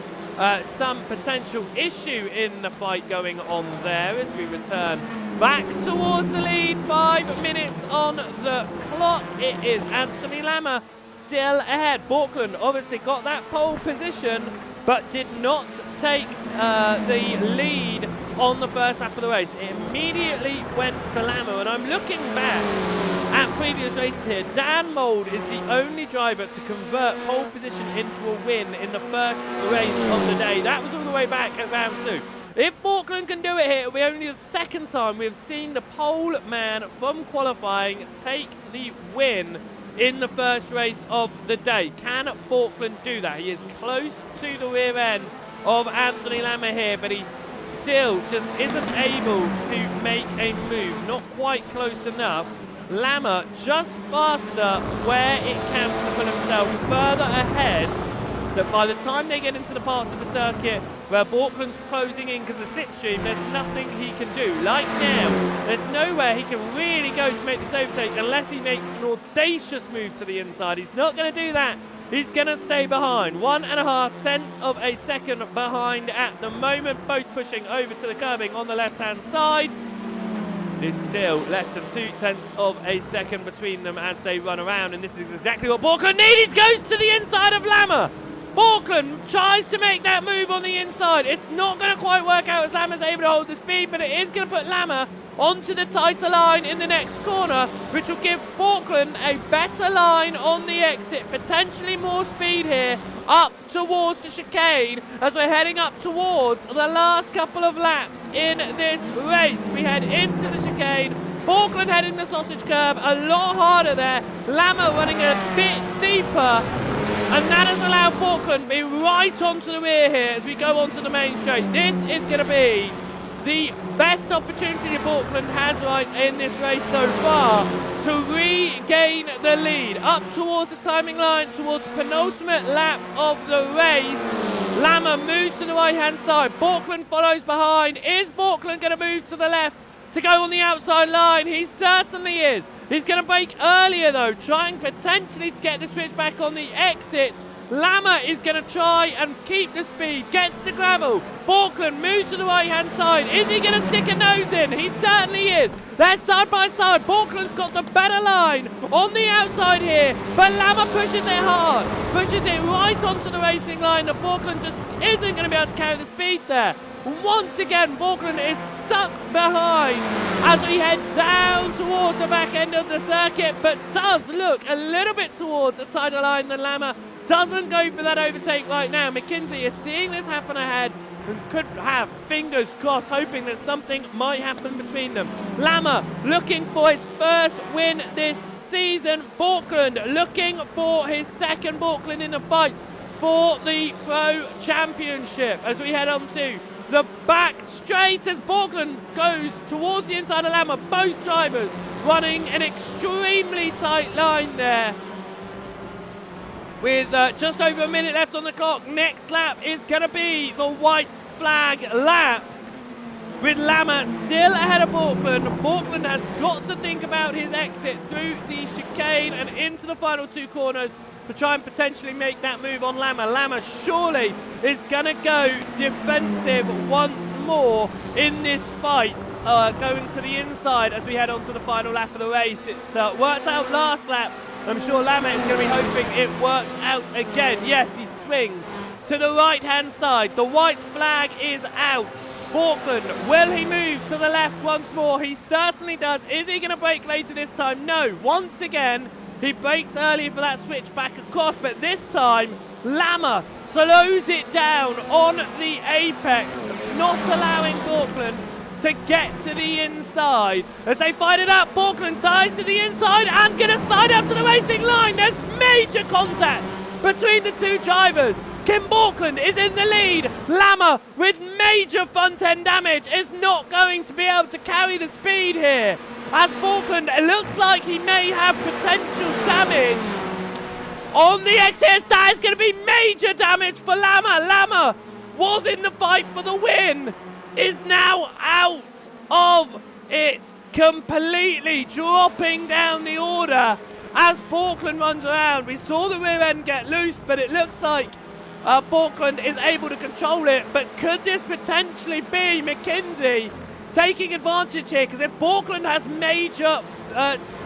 some potential issue in the fight going on there as we return back towards the lead. 5 minutes on the clock. It is Anthony Lama still ahead. Borkland obviously got that pole position, but did not take the lead on the first lap of the race. It immediately went to Lama, and I'm looking back at previous races here. Dan Mould is the only driver to convert pole position into a win in the first race of the day. That was all the way back at round 2. If Borkland can do it here, it'll be only the second time we've seen the pole man from qualifying take the win in the first race of the day. Can Borkland do that? He is close to the rear end of Anthony Lammer here, but he still just isn't able to make a move. Not quite close enough. Lammer just faster where it can to put himself further ahead, that by the time they get into the parts of the circuit where Borkland's closing in because of the slipstream, there's nothing he can do. Like now, there's nowhere he can really go to make this overtake unless he makes an audacious move to the inside. He's not going to do that. He's going to stay behind. 1.5 tenths of a second behind at the moment, both pushing over to the curbing on the left-hand side. Is still less than 2 tenths of a second between them as they run around, and this is exactly what Borkland needs. Goes to the inside of Lammer. Borkland tries to make that move on the inside. It's not going to quite work out as Lammer's able to hold the speed, but it is going to put Lammer onto the tighter line in the next corner, which will give Borkland a better line on the exit, potentially more speed here up towards the chicane as we're heading up towards the last couple of laps in this race. We head into the chicane. Borkland heading the sausage curb a lot harder there. Lammer running a bit deeper, and that has allowed Borkland to be right onto the rear here as we go onto the main straight. This is going to be the best opportunity that Borkland has right in this race so far to regain the lead. Up towards the timing line, towards the penultimate lap of the race. Lammer moves to the right-hand side. Borkland follows behind. Is Borkland going to move to the left to go on the outside line? He certainly is. He's going to brake earlier though, trying potentially to get the switch back on the exit. Lammer is going to try and keep the speed, gets the gravel. Borkland moves to the right-hand side. Is he going to stick a nose in? He certainly is. They're side by side. Borkland's got the better line on the outside here, but Lammer pushes it hard, pushes it right onto the racing line, that Borkland just isn't going to be able to carry the speed there. Once again, Borkland is stuck behind as we head down towards the back end of the circuit, but does look a little bit towards a tighter line than Lammer. Doesn't go for that overtake right now. McKinsey is seeing this happen ahead and could have fingers crossed, hoping that something might happen between them. Lammer looking for his first win this season. Borkland looking for his second. Borkland in the fight for the Pro Championship as we head on to the back straight as Borkland goes towards the inside of Lammer. Both drivers running an extremely tight line there. With just over a minute left on the clock, next lap is going to be the white flag lap. With Lammer still ahead of Borkland. Borkland has got to think about his exit through the chicane and into the final two corners to try and potentially make that move on Lammer. Lammer surely is going to go defensive once more in this fight, going to the inside as we head on to the final lap of the race. It worked out last lap. I'm sure Lammer is going to be hoping it works out again. Yes, he swings to the right-hand side. The white flag is out. Borkland, will he move to the left once more? He certainly does. Is he going to brake later this time? No. Once again, he brakes early for that switch back across, but this time, Lammer slows it down on the apex, not allowing Borkland to get to the inside. As they fight it up, Borkland dives to the inside and going to slide up to the racing line. There's major contact between the two drivers. Kim Borkland is in the lead. Lammer, with major front end damage, is not going to be able to carry the speed here. As Borkland, it looks like he may have potential damage on the exit. That is going to be major damage for Lammer. Lammer was in the fight for the win, is now out of it, completely dropping down the order as Borkland runs around. We saw the rear end get loose, but it looks like Borkland is able to control it. But could this potentially be McKinsey taking advantage here? Because if Borkland has major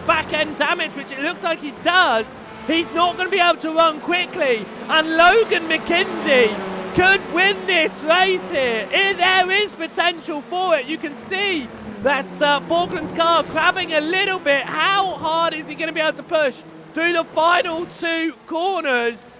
back end damage, which it looks like he does, he's not going to be able to run quickly, and Logan McKinsey could win this race here. There is potential for it. You can see that Borkland's car grabbing a little bit. How hard is he going to be able to push through the final two corners?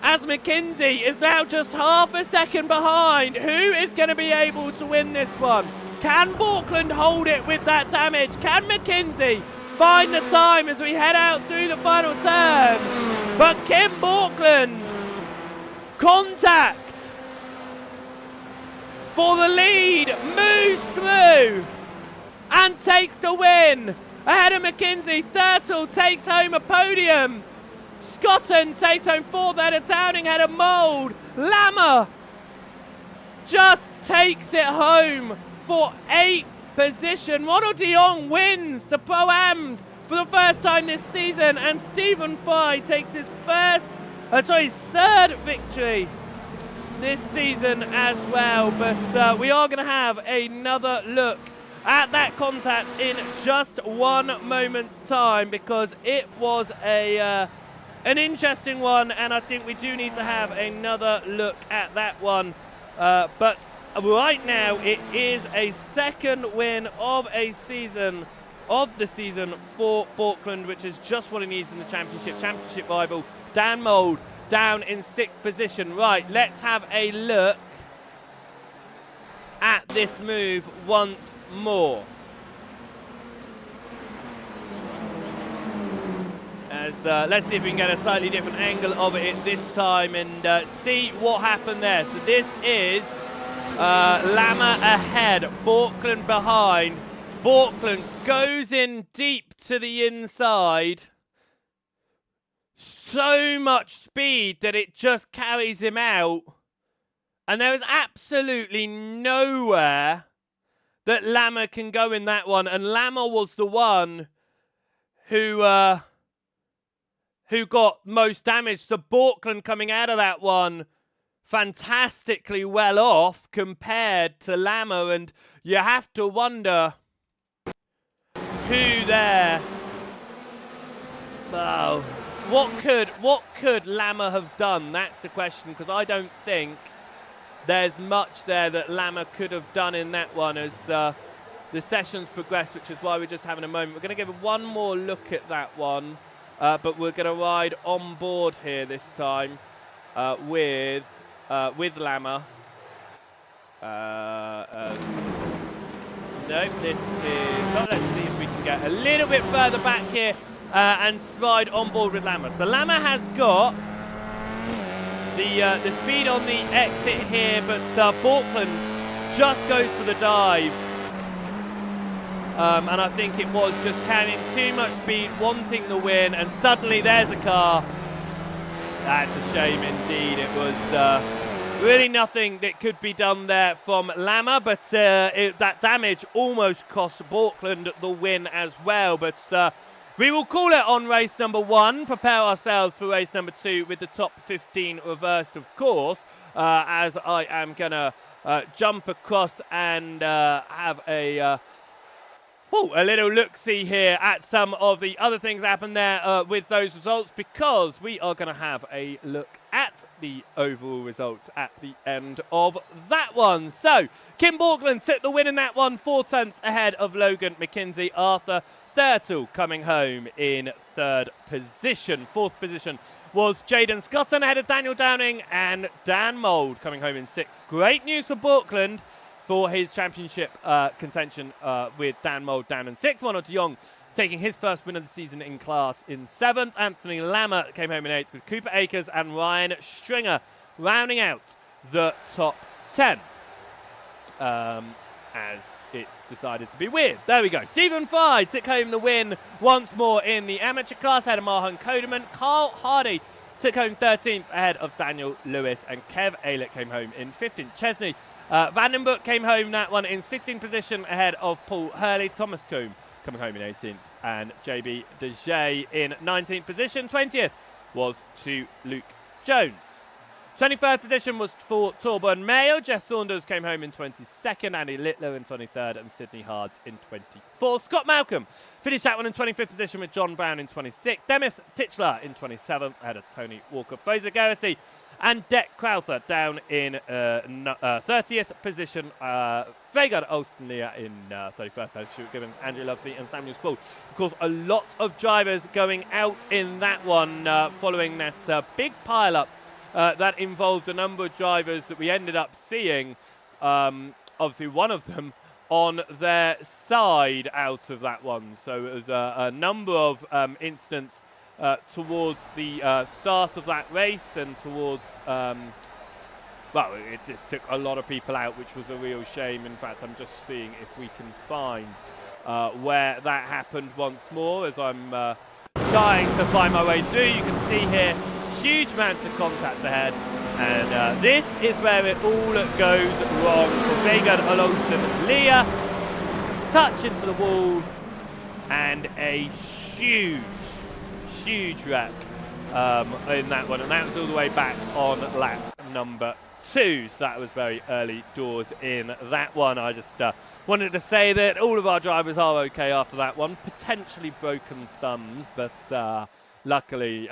As McKinsey is now just half a second behind. Who is going to be able to win this one? Can Borkland hold it with that damage? Can McKinsey find the time as we head out through the final turn. But Kim Borkland, contact for the lead, moves through and takes the win. Ahead of McKinsey, Thurtle takes home a podium. Scotton takes home fourth ahead of Downing, ahead of Mould. Lammer just takes it home for 8th position. Ronald de Jong wins the Pro-Ams for the first time this season, and Stephen Fry takes his third victory this season as well. But we are going to have another look at that contact in just one moment's time, because it was an interesting one, and I think we do need to have another look at that one. But right now, it is a second win of the season for Borkland, which is just what he needs in the championship. Championship rival Dan Mould down in 6th position. Right, let's have a look at this move once more. Let's see if we can get a slightly different angle of it this time and see what happened there. So this is Lammer ahead, Borkland behind. Borkland goes in deep to the inside. So much speed that it just carries him out. And there is absolutely nowhere that Lammer can go in that one. And Lammer was the one who got most damage. So Borkland coming out of that one fantastically well off compared to Lammer. And you have to wonder who there. Oh, what could Lammer have done? That's the question, because I don't think there's much there that Lammer could have done in that one as the sessions progress, which is why we're just having a moment. We're going to give one more look at that one, but we're going to ride on board here this time with Lammer. No, this is not. Let's see if we can get a little bit further back here and ride on board with Lammer. So Lammer has got the speed on the exit here, but Borkland just goes for the dive. And I think it was just carrying too much speed, wanting the win, and suddenly there's a car. That's a shame indeed. It was really nothing that could be done there from Lammer, but that damage almost cost Borkland the win as well. But we will call it on race number 1, prepare ourselves for race number 2 with the top 15 reversed, of course, as I am going to jump across and have a little look-see here at some of the other things that happened there with those results, because we are going to have a look at the overall results at the end of that one. So, Kim Borkland took the win in that one, 4 tenths ahead of Logan McKinsey. Arthur Thurtle coming home in 3rd position. 4th position was Jaden Scotton ahead of Daniel Downing, and Dan Mould coming home in 6th. Great news for Borkland for his championship contention with Dan Mould down in 6th. Ronald de Jong taking his first win of the season in class in 7th. Anthony Lammer came home in 8th, with Cooper Akers and Ryan Stringer rounding out the top 10. As it's decided to be weird. There we go. Stephen Fry took home the win once more in the amateur class ahead of Mahan Kodeman. Carl Hardy took home 13th ahead of Daniel Lewis, and Kev Aylett came home in 15th. Chesney Vandenbroek came home that one in 16th position ahead of Paul Hurley. Thomas Combe coming home in 18th, and JB Dejay in 19th position. 20th was to Luke Jones. 23rd position was for Torborn Mayo. Jeff Saunders came home in 22nd, Andy Littler in 23rd, and Sydney Hards in 24th. Scott Malcolm finished that one in 25th position with John Brown in 26th. Demis Titchler in 27th, ahead of Tony Walker. Fraser Garrity and Deck Crowther down in 30th position. Vegard Olsenlia in 31st, ahead of Stuart Gibbons, Andrew Lovesley, and Samuel Spall. Of course, a lot of drivers going out in that one following that big pile-up that involved a number of drivers that we ended up seeing. Obviously, one of them on their side out of that one. So it was a number of incidents towards the start of that race and towards, well, it just took a lot of people out, which was a real shame. In fact, I'm just seeing if we can find where that happened once more as I'm trying to find my way through. You can see here huge amounts of contact ahead, and this is where it all goes wrong for Vegard Olsen Leah. Touch into the wall and a huge wreck in that one, and that was all the way back on lap number 2, so that was very early doors in that one. I just wanted to say that all of our drivers are okay after that one. Potentially broken thumbs, but luckily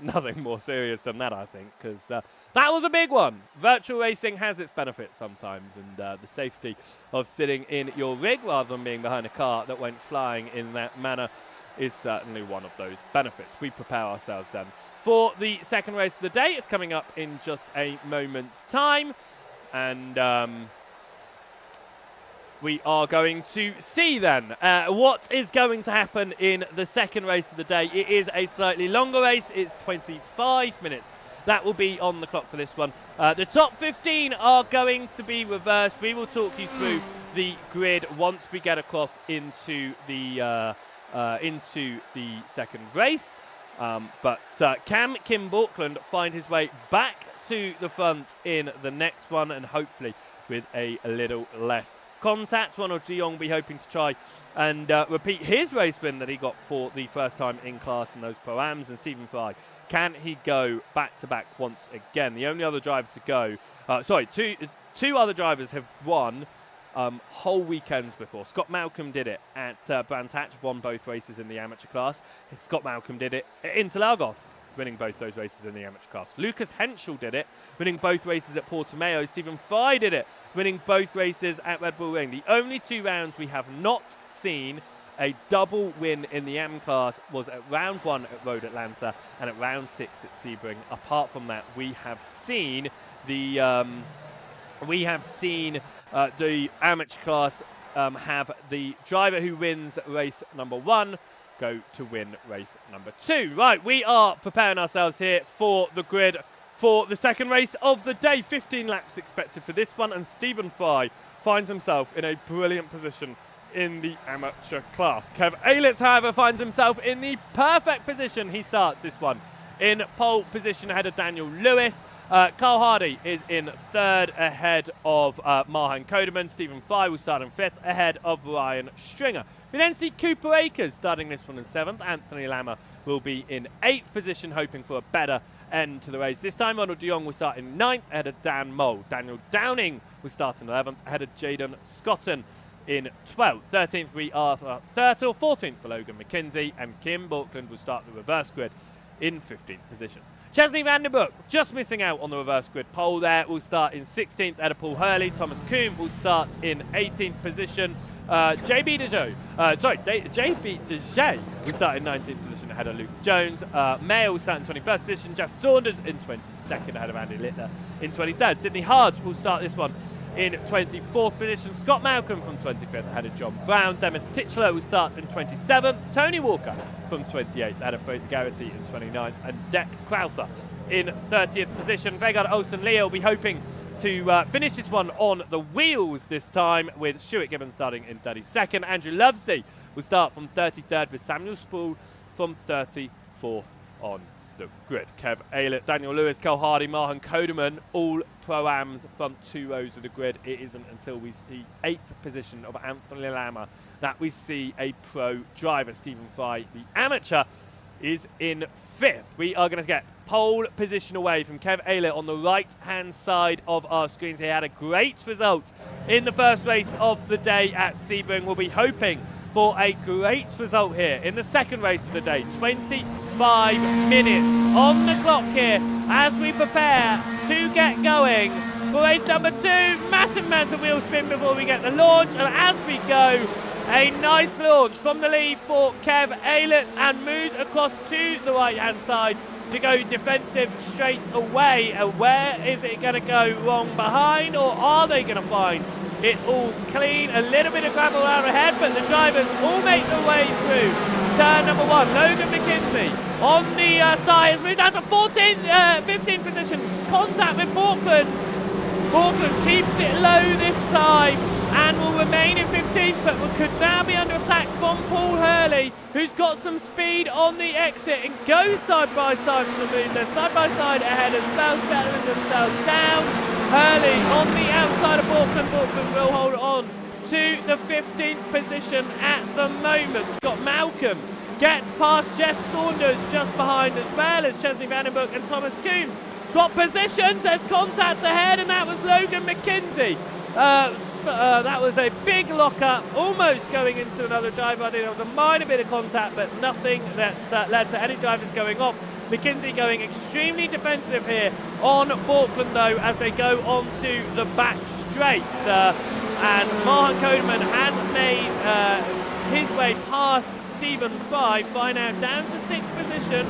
nothing more serious than that, I think, because that was a big one. Virtual racing has its benefits sometimes, and the safety of sitting in your rig rather than being behind a car that went flying in that manner is certainly one of those benefits. We prepare ourselves then for the second race of the day. It's coming up in just a moment's time, and we are going to see then what is going to happen in the second race of the day. It is a slightly longer race. It's 25 minutes. That will be on the clock for this one. The top 15 are going to be reversed. We will talk you through the grid once we get across into the second race. But can Kim Borkland find his way back to the front in the next one, and hopefully with a little less contact? Ronald de Jong will be hoping to try and repeat his race win that he got for the first time in class in those Pro-Ams. And Stephen Fry, can he go back-to-back once again? The only other driver to go, two other drivers have won whole weekends before. Scott Malcolm did it at Brands Hatch, won both races in the amateur class. Scott Malcolm did it at Interlagos, winning both those races in the amateur class. Lucas Henschel did it, winning both races at Portimao. Stephen Fry did it, winning both races at Red Bull Ring. The only 2 rounds we have not seen a double win in the AM class was at round 1 at Road Atlanta and at round 6 at Sebring. Apart from that, we have seen the amateur class have the driver who wins race number 1 go to win race number 2. Right, we are preparing ourselves here for the grid for the second race of the day. 15 laps expected for this one, and Stephen Fry finds himself in a brilliant position in the amateur class. Kev Aylett, however, finds himself in the perfect position. He starts this one in pole position ahead of Daniel Lewis. Carl Hardy is in 3rd ahead of Marhan Kodeman. Stephen Fry will start in 5th ahead of Ryan Stringer. We then see Cooper Akers starting this one in 7th. Anthony Lammer will be in 8th position, hoping for a better end to the race. This time Ronald de Jong will start in 9th ahead of Dan Mole. Daniel Downing will start in 11th ahead of Jaden Scotton in 12th. 13th we are 3rd or 14th for Logan McKenzie, and Kim Borkland will start the reverse grid in 15th position. Chesney Vandenbroek just missing out on the reverse grid pole there. Will start in 16th ahead of Paul Hurley. Thomas Kuhn will start in 18th position. JB Dejay will start in 19th position ahead of Luke Jones. Mayer will start in 21st position. Jeff Saunders in 22nd ahead of Andy Littler in 23rd. Sydney Hards will start this one in 24th position. Scott Malcolm from 25th ahead of John Brown. Demis Titchler will start in 27th. Tony Walker from 28th ahead of Fraser Garrity in 29th. And Deck Crowther in 30th position. Vegard Olsen Leah will be hoping to finish this one on the wheels this time, with Stuart Gibbons starting in 32nd. Andrew Lovesey will start from 33rd, with Samuel Sproul from 34th on the grid. Kev Aylett, Daniel Lewis, Kel Hardy, Marhan Kodeman, all Pro-Ams front 2 rows of the grid. It isn't until we see 8th position of Anthony Lammer that we see a pro driver. Stephen Fry, the amateur, is in 5th. We are going to get pole position away from Kev Aylett on the right-hand side of our screens. He had a great result in the first race of the day at Sebring. We'll be hoping for a great result here in the second race of the day. 25 minutes on the clock here as we prepare to get going for race number 2. Massive amount of wheel spin before we get the launch, and as we go, a nice launch from the lead for Kev Aylett, and moves across to the right-hand side to go defensive straight away. And where is it going to go wrong behind, or are they going to find it all clean. A little bit of gravel out ahead, but the drivers all make their way through. Turn number 1, Logan McKenzie on the start has moved down to 15th position. Contact with Portland. Portland keeps it low this time and will remain in 15th, but could now be under attack from Paul Hurley, who's got some speed on the exit and goes side by side from the moon. They're side by side ahead as well, settling themselves down. Hurley on the outside of Portland. Portland will hold on to the 15th position at the moment. Scott Malcolm gets past Jeff Saunders just behind, as well as Chesney Vandenbroek and Thomas Coombs. Swap positions, there's contact ahead, and that was Logan McKenzie. That was a big lock-up, almost going into another driver. I think there was a minor bit of contact, but nothing that led to any drivers going off. McKenzie going extremely defensive here on Portland, though, as they go onto the back straight. As Mahan Kodeman has made his way past Stephen Fry, by now down to 6th position.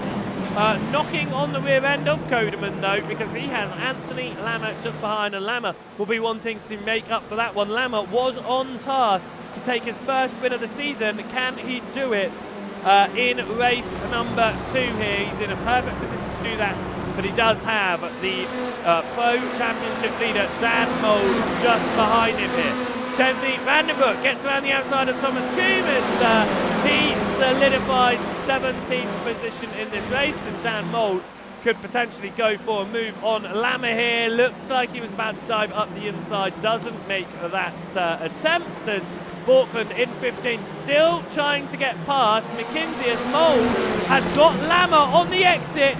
Knocking on the rear end of Kodeman, though, because he has Anthony Lammer just behind, and Lammer will be wanting to make up for that one. Lammer was on task to take his first win of the season. Can he do it in race number 2 here? He's in a perfect position to do that, but he does have the Pro Championship leader Dan Mould just behind him here. Chesney Vandenbroek gets around the outside of Thomas Coombs as he solidifies 17th position in this race, and Dan Mould could potentially go for a move on Lammer here. Looks like he was about to dive up the inside, doesn't make that attempt, as Portland in 15th, still trying to get past McKenzie, as Mould has got Lammer on the exit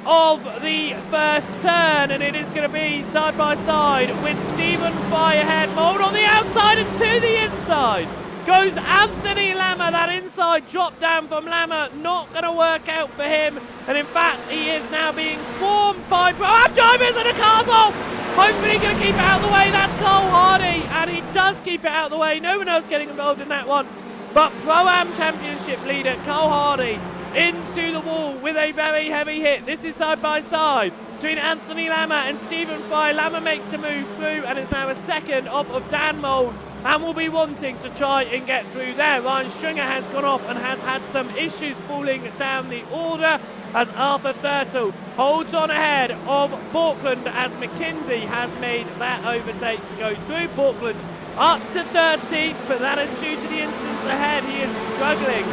of the first turn, and it is going to be side by side with Stephen Fry ahead. Mould on the outside, and to the inside goes Anthony Lammer. That inside drop down from Lammer not going to work out for him, and in fact he is now being swarmed by Pro-Am drivers, and the car's off. Hopefully going to keep it out of the way. That's Cole Hardy, and he does keep it out of the way. No one else getting involved in that one, but Pro-Am Championship leader Cole Hardy into the wall with a very heavy hit. This is side by side between Anthony Lammer and Stephen Fry. Lammer makes the move through and is now a second off of Dan Mould, and will be wanting to try and get through there. Ryan Stringer has gone off and has had some issues falling down the order, as Arthur Thurtle holds on ahead of Portland, as McKenzie has made that overtake to go through. Portland up to 13th, but that is due to the incidents ahead. He is struggling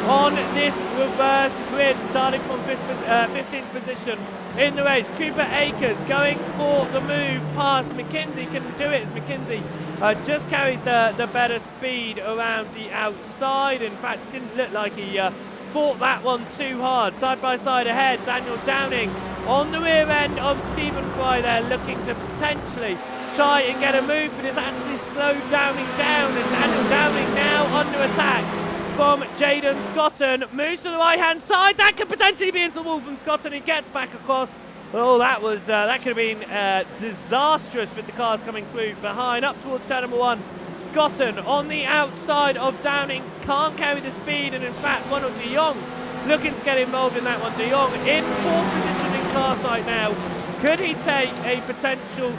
on this reverse grid, starting from 15th position in the race. Cooper Akers going for the move past McKenzie, couldn't do it, as McKenzie just carried the better speed around the outside. In fact, it didn't look like he fought that one too hard. Side by side ahead, Daniel Downing on the rear end of Stephen Fry there, looking to potentially try and get a move, but is actually slowed Downing down, and Daniel Downing now under attack from Jaden Scotton. Moves to the right hand side, that could potentially be into the wall from Scotton. He gets back across. Oh, that could have been disastrous with the cars coming through behind. Up towards turn number 1, Scotton on the outside of Downing, can't carry the speed, and in fact Ronald de Jong looking to get involved in that one. De Jong in 4th position in class right now. Could he take a potential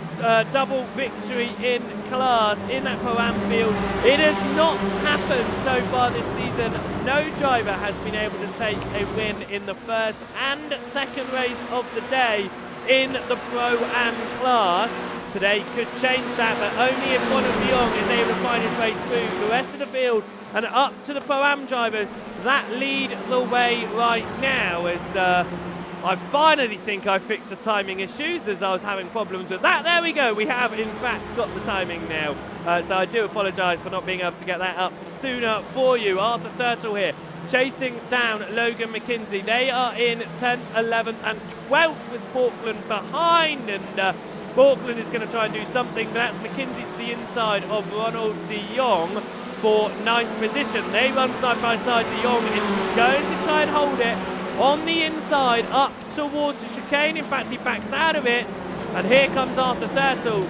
double victory in class in that Pro-Am field? It has not happened so far this season. No driver has been able to take a win in the first and second race of the day in the Pro-Am class. Today could change that, but only if one of De Jong is able to find his way through. The rest of the field and up to the Pro-Am drivers that lead the way right now, as I finally think I fixed the timing issues, as I was having problems with that. There we go, we have in fact got the timing now. So I do apologise for not being able to get that up sooner for you. Arthur Thurtle here, chasing down Logan McKenzie. They are in 10th, 11th and 12th with Portland behind, and Portland is going to try and do something, but that's McKenzie to the inside of Ronald de Jong for 9th position. They run side by side. De Jong is going to try and hold it on the inside up towards the chicane. In fact, he backs out of it, and here comes Arthur Thurtle,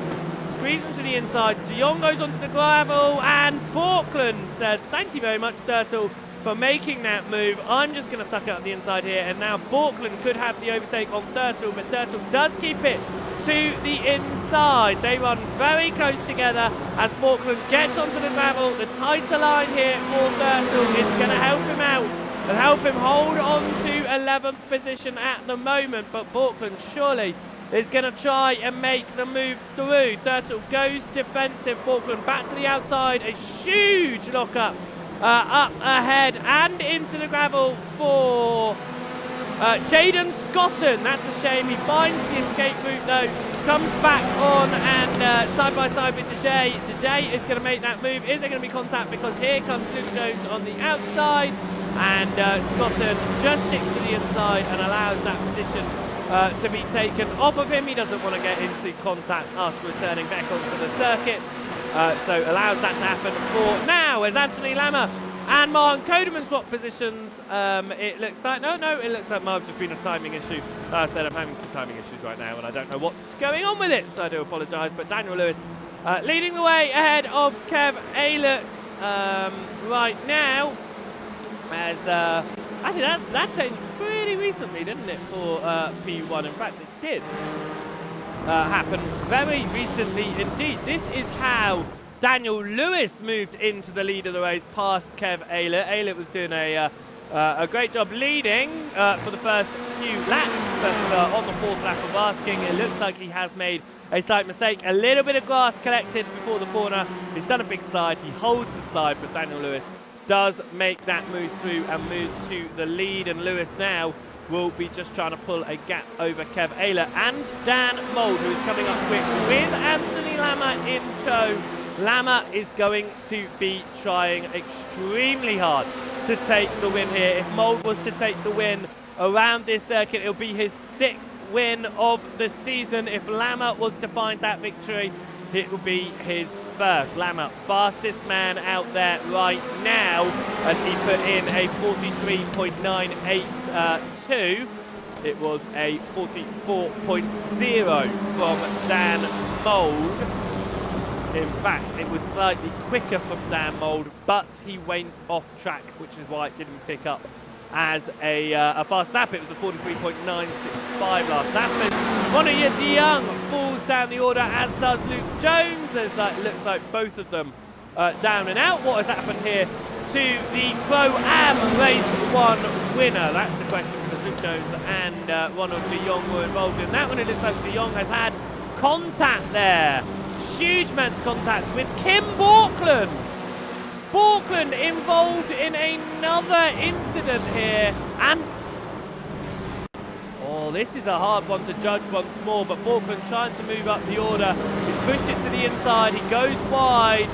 squeezing to the inside. De Jong goes onto the gravel, and Portland says thank you very much, Thurtle, for making that move. I'm just going to tuck it up the inside here, and now Borkland could have the overtake on Turtle, but Turtle does keep it to the inside. They run very close together as Borkland gets onto the gravel. The tighter line here for Turtle is going to help him out and help him hold on to 11th position at the moment, but Borkland surely is going to try and make the move through. Turtle goes defensive. Borkland back to the outside. A huge lock-up up ahead and into the gravel for Jaden Scotton. That's a shame. He finds the escape route though, comes back on and side by side with Dejay. Dejay is going to make that move. Is there going to be contact? Because here comes Luke Jones on the outside, and Scotton just sticks to the inside and allows that position to be taken off of him. He doesn't want to get into contact after returning back onto the circuit, so allows that to happen for now as Anthony Lammer and Martin Kodeman swap positions. It looks like, no, it looks like might have just been a timing issue. Like I said, I'm having some timing issues right now and I don't know what's going on with it, so I do apologise. But Daniel Lewis leading the way ahead of Kev Aylett right now. As actually that changed pretty recently, didn't it, for P1? In fact, it did happen very recently indeed. This is how Daniel Lewis moved into the lead of the race past Kev Aylett. Aylett was doing a great job leading for the first few laps, but on the fourth lap of asking, it looks like he has made a slight mistake. A little bit of grass collected before the corner. He's done a big slide. He holds the slide, but Daniel Lewis does make that move through and moves to the lead, and Lewis now will be just trying to pull a gap over Kev Aylett and Dan Mould, who is coming up quick with Anthony Lammer in tow. Lammer is going to be trying extremely hard to take the win here. If Mould was to take the win around this circuit, it'll be his 6th win of the season. If Lammer was to find that victory, it will be his first. Lammer, fastest man out there right now, as he put in a 43.982. It was a 44.0 from Dan Mould. In fact, it was slightly quicker from Dan Mould, but he went off track, which is why it didn't pick up as a fast lap. It was a 43.965 last lap. As Ronnie De Young falls down the order, as does Luke Jones, as it looks like both of them down and out. What has happened here to the Pro-Am Race 1 winner? That's the question, because Luke Jones and Ronald De Jong were involved in that one. It looks like De Jong has had contact there. Huge man's contact with Kim Borkland. Borkland involved in another incident here, and this is a hard one to judge once more, but Borkland trying to move up the order. He's pushed it to the inside, he goes wide.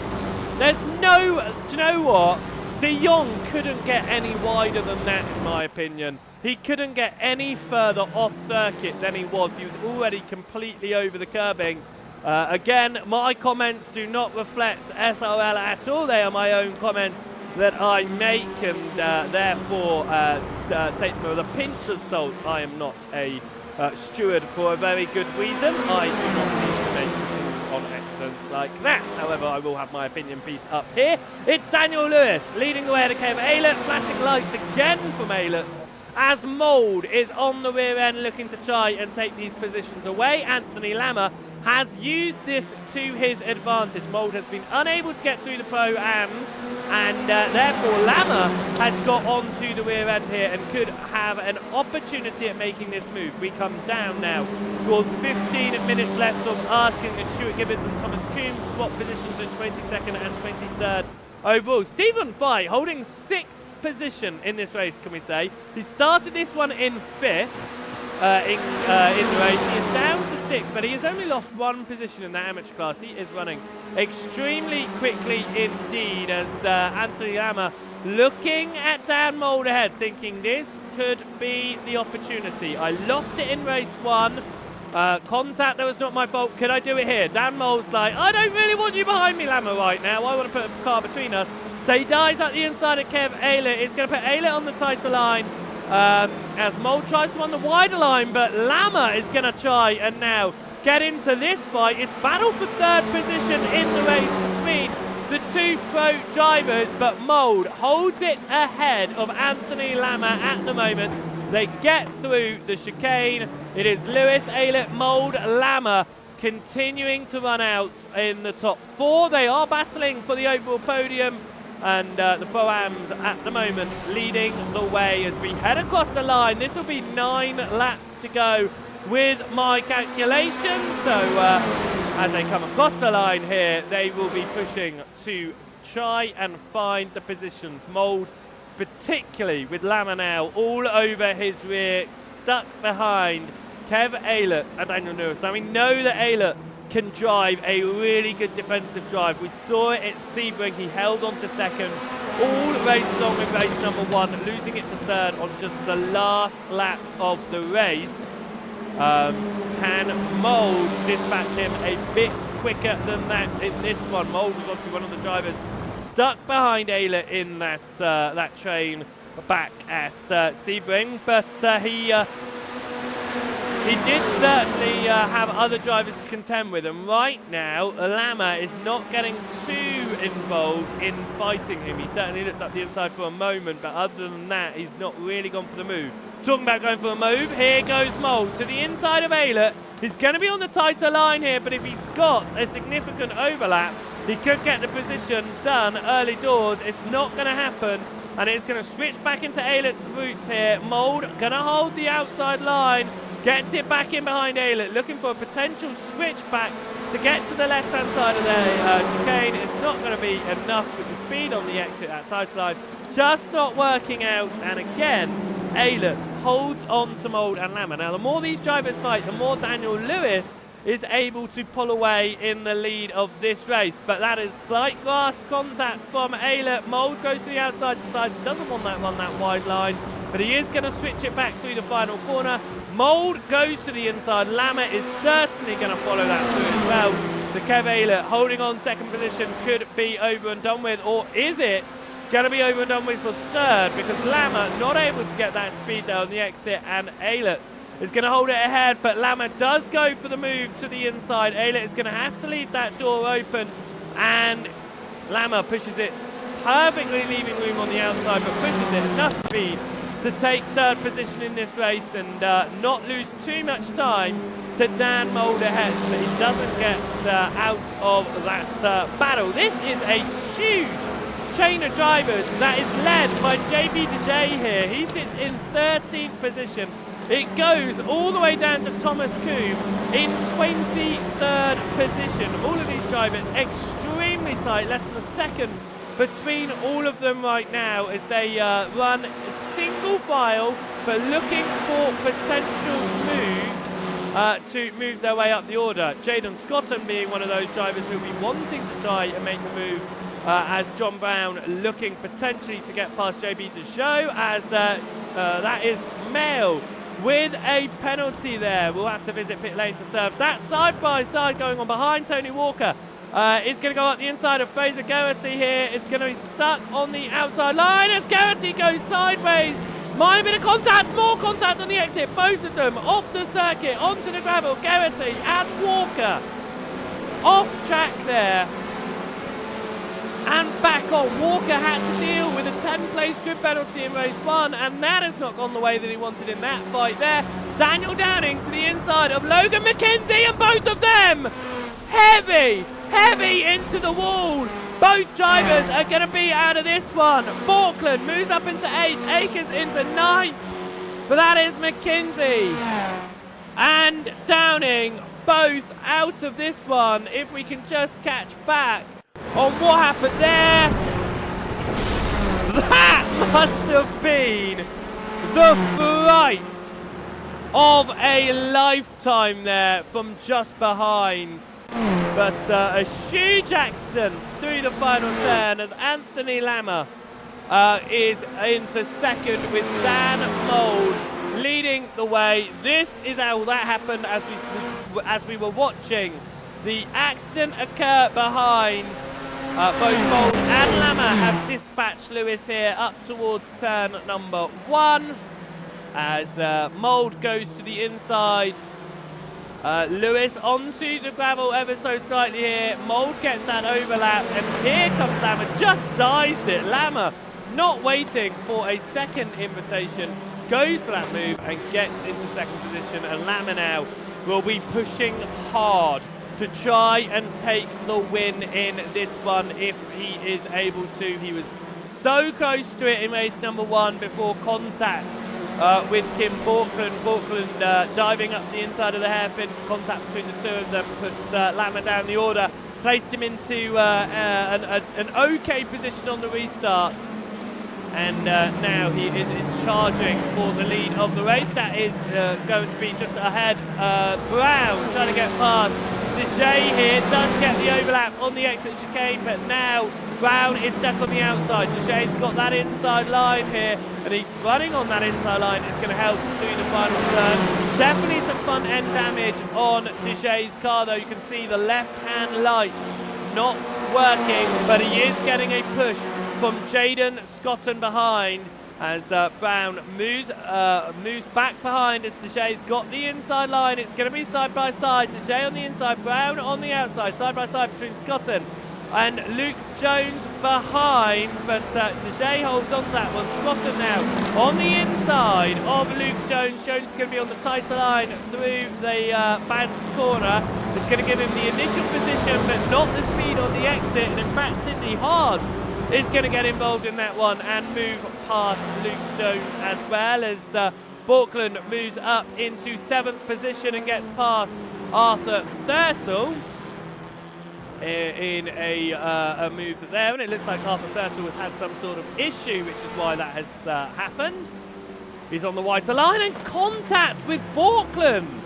There's no, do you know what? De Jong couldn't get any wider than that, in my opinion. He couldn't get any further off circuit than he was. He was already completely over the curbing. Again, my comments do not reflect SRL at all. They are my own comments that I make, and therefore take them with a pinch of salt. I am not a steward for a very good reason. I do not need to make things on excellence like that. However, I will have my opinion piece up here. It's Daniel Lewis leading the way to Kev Aylett, flashing lights again from Aylett, as Mould is on the rear end looking to try and take these positions away. Anthony Lammer has used this to his advantage. Mould has been unable to get through the Pro-Ams, and therefore Lammer has got onto the rear end here and could have an opportunity at making this move. We come down now towards 15 minutes left of asking as Stuart Gibbons and Thomas Coombs swap positions in 22nd and 23rd overall. Stephen Fry holding 6th position in this race, can we say. He started this one in 5th in the race. He is down to 6th, but he has only lost 1 position in the amateur class. He is running extremely quickly indeed, as Anthony Lammer looking at Dan Mould ahead, thinking this could be the opportunity. I lost it in race 1. Contact, that was not my fault. Could I do it here? Dan Mould's like, I don't really want you behind me, Lammer, right now. I want to put a car between us. So he dies at the inside of Kev Aylett. It's going to put Aylett on the tighter line as Mould tries to run the wider line, but Lammer is going to try and now get into this fight. It's battle for 3rd position in the race between the two pro drivers, but Mould holds it ahead of Anthony Lama at the moment. They get through the chicane. It is Lewis, Aylett, Mould, Lama continuing to run out in the top 4. They are battling for the overall podium, and the Pro-Ams at the moment leading the way as we head across the line. This will be 9 laps to go with my calculations. So as they come across the line here, they will be pushing to try and find the positions. Mould, particularly with Lama now all over his rear, stuck behind Kev Aylett and Daniel Lewis. Now we know that Aylett can drive a really good defensive drive. We saw it at Sebring. He held on to second all race long in race number 1, losing it to third on just the last lap of the race. Can Mould dispatch him a bit quicker than that in this one? Mould was obviously one of the drivers stuck behind Aylett in that train back at Sebring, but he did certainly have other drivers to contend with, and right now Lama is not getting too involved in fighting him. He certainly looked up the inside for a moment, but other than that, he's not really gone for the move. Talking about going for a move, here goes Mould to the inside of Aylett. He's going to be on the tighter line here, but if he's got a significant overlap, he could get the position done early doors. It's not going to happen, and it's going to switch back into Aylett's routes here. Mould going to hold the outside line, gets it back in behind Aylett, looking for a potential switch back to get to the left-hand side of the chicane. It's not going to be enough with the speed on the exit at tighter line. Just not working out, and again, Aylett holds on to Mould and Lama. Now, the more these drivers fight, the more Daniel Lewis is able to pull away in the lead of this race. But that is slight grass contact from Aylett. Mould goes to the outside, decides he doesn't want that run that wide line, but he is going to switch it back through the final corner. Mould goes to the inside. Lama is certainly going to follow that through as well. So Kev Aylett holding on second position could be over and done with, or is it going to be over and done with for third, because Lama not able to get that speed there on the exit, and Aylett is going to hold it ahead, but Lama does go for the move to the inside. Aylett is going to have to leave that door open, and Lama pushes it perfectly, leaving room on the outside, but pushes it enough speed to take third position in this race and not lose too much time to Dan Mould ahead, so he doesn't get out of that battle. This is a huge chain of drivers that is led by JB Dejay here. He sits in 13th position. It goes all the way down to Thomas Coombe in 23rd position. All of these drivers extremely tight, less than a second between all of them right now as they run single file, but looking for potential moves to move their way up the order. Jaden Scotton being one of those drivers who'll be wanting to try and make the move, as John Brown looking potentially to get past JB to show, as that is Mail with a penalty there. We'll have to visit pit lane to serve. That side by side going on behind Tony Walker is going to go up the inside of Fraser Garrity here. It's going to be stuck on the outside line as Garrity goes sideways. Minor bit of contact, more contact on the exit. Both of them off the circuit, onto the gravel. Garrity and Walker off track there. And back on. Walker had to deal with a 10-place grid penalty in race 1, and that has not gone the way that he wanted in that fight there. Daniel Downing to the inside of Logan McKenzie, and both of them heavy into the wall. Both drivers are going to be out of this one. Borkland moves up into 8th, Akers into 9th, but that is McKenzie and Downing both out of this one. If we can just catch back on what happened there. That must have been the fright of a lifetime there from just behind. But a huge accident through the final turn as Anthony Lama is into second with Dan Mould leading the way. This is how that happened as we were watching the accident occur behind. Both Mould and Lama have dispatched Lewis here up towards turn number 1 as Mould goes to the inside Lewis onto the gravel ever so slightly here. Mould gets that overlap, and here comes Lama, just dives it. Lama, not waiting for a second invitation, goes for that move and gets into second position. And Lama now will be pushing hard to try and take the win in this one if he is able to. He was so close to it in race number 1 before contact with Kim Borkland. Borkland diving up the inside of the hairpin, contact between the two of them, put Lama down the order, placed him into an okay position on the restart. And now he is charging for the lead of the race. That is going to be just ahead. Brown trying to get past Deshay here, does get the overlap on the exit chicane, but now Brown is stuck on the outside. Deshay's got that inside line here, and he's running on that inside line is going to help through the final turn. Definitely some front end damage on Deshay's car, though. You can see the left hand light not working, but he is getting a push from Jaden Scotton behind as Brown moves back behind as Deshay's got the inside line. It's going to be side by side. Deshay on the inside, Brown on the outside, side by side between Scotton and Luke Jones behind, but Deshay holds on to that one. Scotton now on the inside of Luke Jones. Jones is going to be on the tighter line through the banked corner. It's going to give him the initial position, but not the speed on the exit. And in fact, Sydney Hard is going to get involved in that one and move past Luke Jones, as well as Borkland moves up into 7th position and gets past Arthur Thurtle in a move there. And it looks like Arthur Thurtle has had some sort of issue, which is why that has happened. He's on the whiter line and contact with Borkland.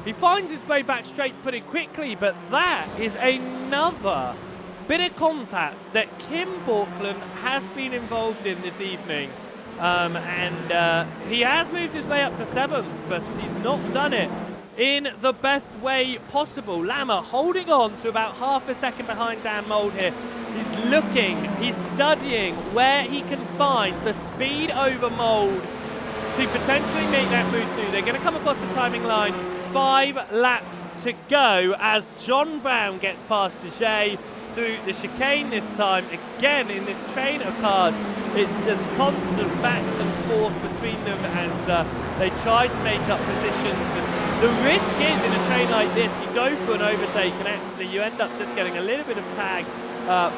He finds his way back straight pretty quickly, but that is another bit of contact that Kim Borkland has been involved in this evening. And he has moved his way up to 7th, but he's not done it in the best way possible. Lama holding on to about half a second behind Dan Mould here. He's looking, he's studying where he can find the speed over Mould to potentially make that move through. They're going to come across the timing line. 5 laps to go as John Brown gets past Deshay through the chicane this time. Again, in this train of cars, it's just constant back and forth between them as they try to make up positions. And the risk is, in a train like this, you go for an overtake and actually you end up just getting a little bit of tag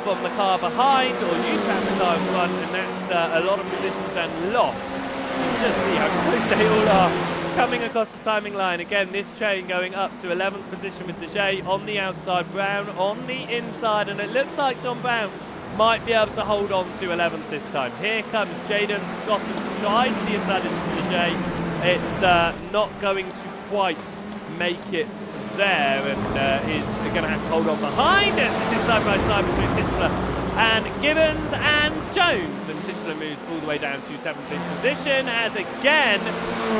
from the car behind, or you tap the car in front, and that's a lot of positions and loss. You just see how close they all are coming across the timing line. Again, this train going up to 11th position with Deshay on the outside, Brown on the inside, and it looks like John Brown might be able to hold on to 11th this time. Here comes Jaden Scotton to try to the inside into Deshay. It's not going to quite make it there, and is going to have to hold on behind us. This is side by side between Titchler and Gibbons and Jones, and Titchler moves all the way down to 17th position as again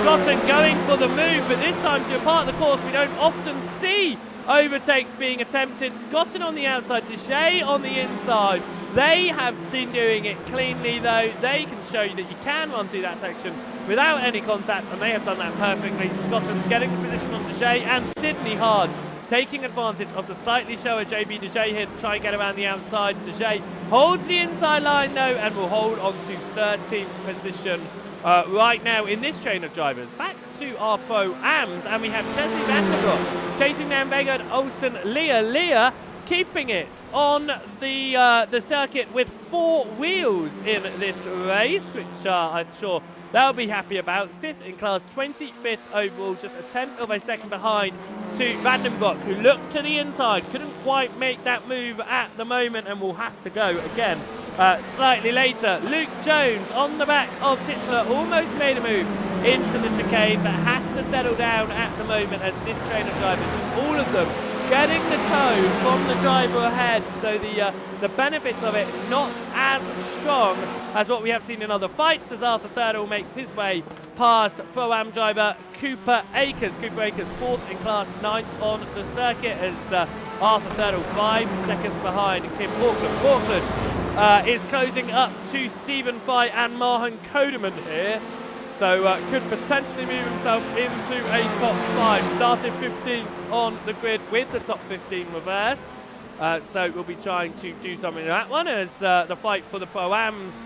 Scotland going for the move, but this time to a part of the course we don't often see overtakes being attempted. Scotland on the outside, Deshay on the inside. They have been doing it cleanly, though. They can show you that you can run through that section without any contact, and they have done that perfectly. Scotland getting the position on Deshay, and Sydney Hard taking advantage of the slightly slower JB Deshay here to try and get around the outside. Deshay holds the inside line though and will hold on to 13th position right now in this train of drivers. Back to our pro-ams, and we have Chesley Vanderbilt chasing down Vegard Olsen Leah keeping it on the circuit with 4 wheels in this race, which I'm sure they'll be happy about. 5th in class, 25th overall, just a 10th of a second behind to Vandenbroek, who looked to the inside, couldn't quite make that move at the moment and will have to go again slightly later. Luke Jones on the back of Titchler almost made a move into the chicane, but has to settle down at the moment as this train of drivers, just all of them getting the toe from the driver ahead, so the benefits of it not as strong as what we have seen in other fights, as Arthur Thurtle makes his way past Pro-Am driver Cooper Akers. Cooper Akers 4th in class, 9th on the circuit, as Arthur Thurtle 5 seconds behind Kim Borkland. Borkland is closing up to Stephen Fry and Mahan Kodeman here. So could potentially move himself into a top 5. Started 15th on the grid with the top 15 reverse. So we'll be trying to do something in that one as the fight for the Pro-Ams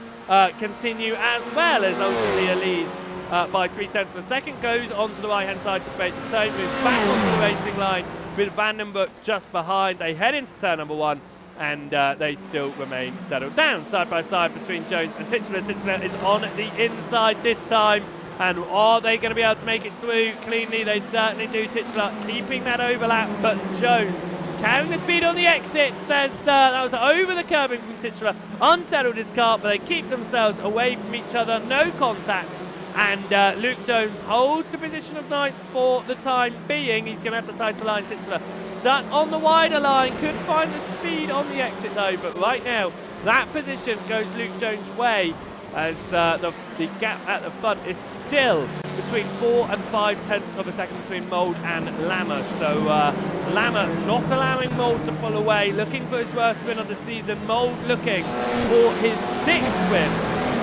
continue, as well as ultimately leads by 0.3 of a second. Goes onto the right-hand side to break the toe, moves back onto the racing line with Vandenbroek just behind. They head into turn number 1. And they still remain settled down. Side by side between Jones and Titchener. Titchener is on the inside this time. And are they going to be able to make it through cleanly? They certainly do. Titchener keeping that overlap, but Jones carrying the speed on the exit. Says that was over the curbing from Titchener. Unsettled his car, but they keep themselves away from each other. No contact. And Luke Jones holds the position of 9th for the time being. He's going to have the title line. Titchener stuck on the wider line, could find the speed on the exit though, but right now that position goes Luke Jones' way as the gap at the front is still between 4 and 5/10 of a second between Mould and Lammer. So Lammer not allowing Mould to pull away, looking for his worst win of the season. Mould looking for his 6th win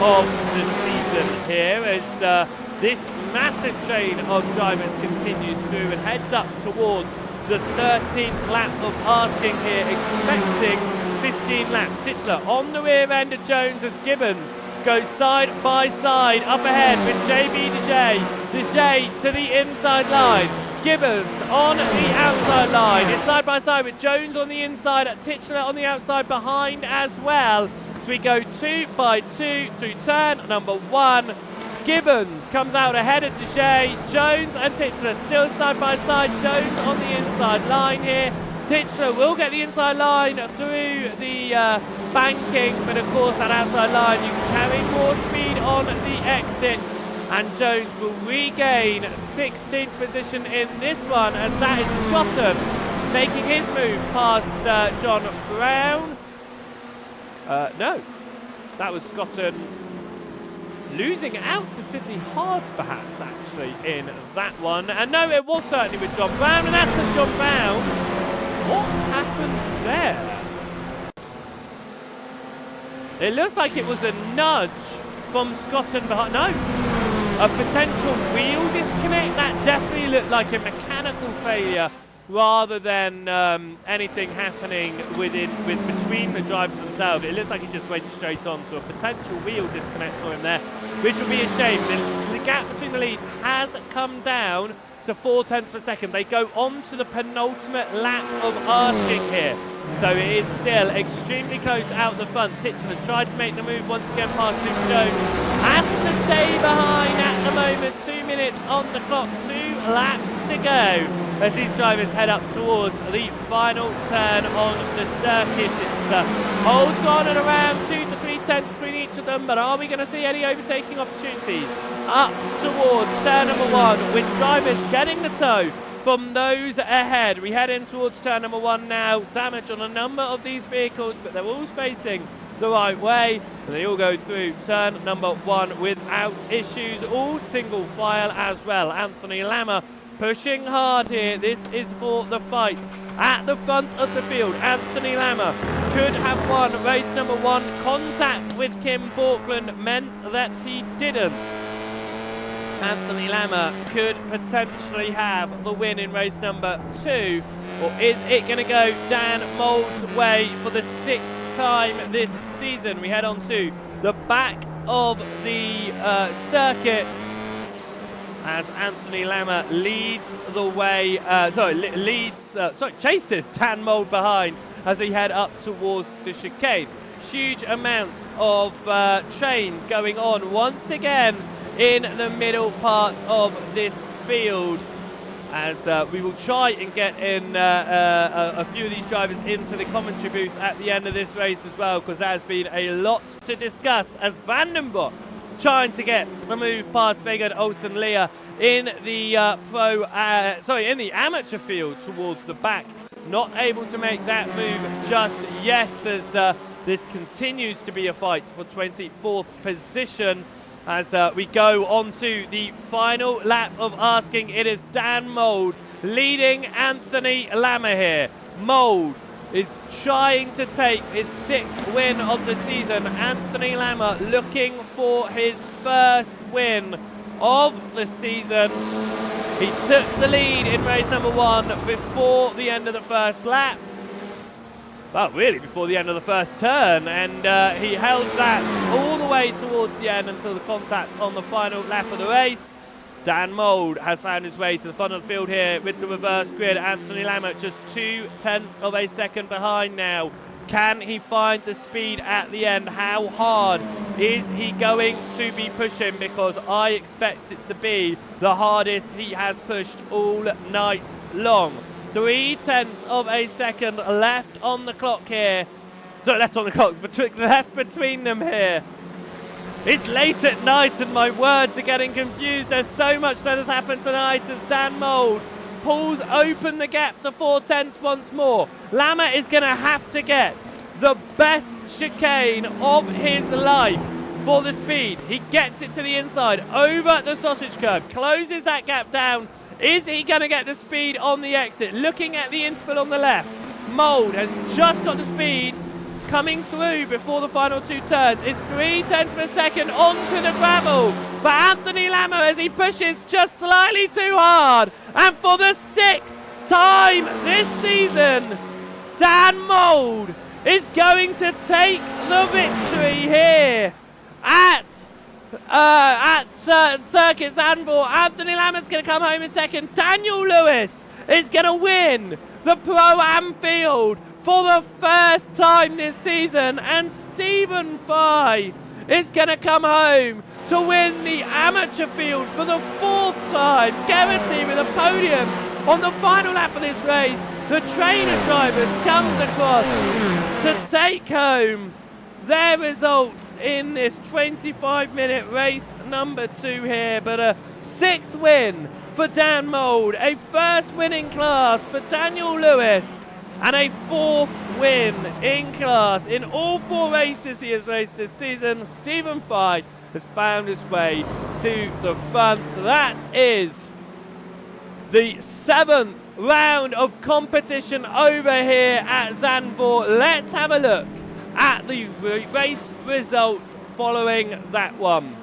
of the season here as this massive chain of drivers continues through and heads up towards the 13th lap of asking here, expecting 15 laps. Titchener on the rear end of Jones as Gibbons goes side by side up ahead with JB Dejay. Dejay to the inside line. Gibbons on the outside line. It's side by side with Jones on the inside, Titchener on the outside behind as well. So we go 2 by 2 through turn number 1. Gibbons comes out ahead of Dejay. Jones and Titchener still side by side. Jones on the inside line here. Titchener will get the inside line through the banking, but of course that outside line you can carry more speed on the exit. And Jones will regain 16th position in this one as that is Scotton making his move past John Brown. No, that was Scotton losing out to Sydney Hard, perhaps, actually, in that one. And no, it was certainly with John Brown, and that's because John Brown, what happened there? It looks like it was a nudge from Scotton behind. No, a potential wheel disconnect. That definitely looked like a mechanical failure rather than anything happening between the drivers themselves. It looks like he just went straight on, so a potential wheel disconnect for him there, which would be a shame. The gap between the lead has come down to 0.4 of a second. They go on to the penultimate lap of asking here. So it is still extremely close out the front. Titchener tried to make the move once again past Luke Jones. Has to stay behind at the moment. 2 minutes on the clock, 2 laps to go as these drivers head up towards the final turn on the circuit. It holds on at around 2 to 3/10 between each of them, but are we going to see any overtaking opportunities? Up towards turn number 1 with drivers getting the tow from those ahead. We head in towards turn number 1 now. Damage on a number of these vehicles, but they're all facing the right way, and they all go through turn number 1 without issues. All single file as well. Anthony Lammer pushing hard here. This is for the fight at the front of the field. Anthony Lammer could have won race number 1. Contact with Kim Borkland meant that he didn't. Anthony Lammer could potentially have the win in race number 2, or is it going to go Dan Mould's way for the 6th time this season? We head on to the back of the circuit as Anthony Lammer leads the way, chases Dan Mould behind as we head up towards the chicane. Huge amounts of trains going on once again in the middle part of this field as we will try and get in a few of these drivers into the commentary booth at the end of this race as well, because there has been a lot to discuss as Vandenbroek trying to get the move past Vegard Olsen-Leah in the in the amateur field towards the back. Not able to make that move just yet as this continues to be a fight for 24th position. As we go on to the final lap of asking, it is Dan Mould leading Anthony Lammer here. Mould is trying to take his 6th win of the season. Anthony Lammer looking for his first win of the season. He took the lead in race number 1 before the end of the first lap. Well, really before the end of the first turn, and he held that all the way towards the end until the contact on the final lap of the race. Dan Mould has found his way to the front of the field here with the reverse grid. Anthony Lambert just 0.2 of a second behind now. Can he find the speed at the end? How hard is he going to be pushing? Because I expect it to be the hardest he has pushed all night long. 0.3 of a second left on the clock here. Sorry, left on the clock, left between them here. It's late at night and my words are getting confused. There's so much that has happened tonight as Dan Mould pulls open the gap to 0.4 once more. Lama is going to have to get the best chicane of his life for the speed. He gets it to the inside, over the sausage curb, closes that gap down. Is he going to get the speed on the exit? Looking at the infill on the left, Mould has just got the speed coming through before the final 2 turns. It's 0.3 of a second onto the gravel for Anthony Lama as he pushes just slightly too hard. And for the 6th time this season, Dan Mould is going to take the victory here at Circuit Zandvoort. Anthony Lama's going to come home in second. Daniel Lewis is going to win the Pro-Am field for the first time this season, and Stephen Fry is going to come home to win the amateur field for the 4th time. Garrity with a podium on the final lap of this race. The trainer drivers comes across to take home their results in this 25-minute race number 2 here, but a 6th win for Dan Mould, a 1st win in class for Daniel Lewis, and a 4th win in class. In all 4 races he has raced this season, Stephen Fry has found his way to the front. That is the 7th round of competition over here at Zandvoort. Let's have a look at the race results following that one.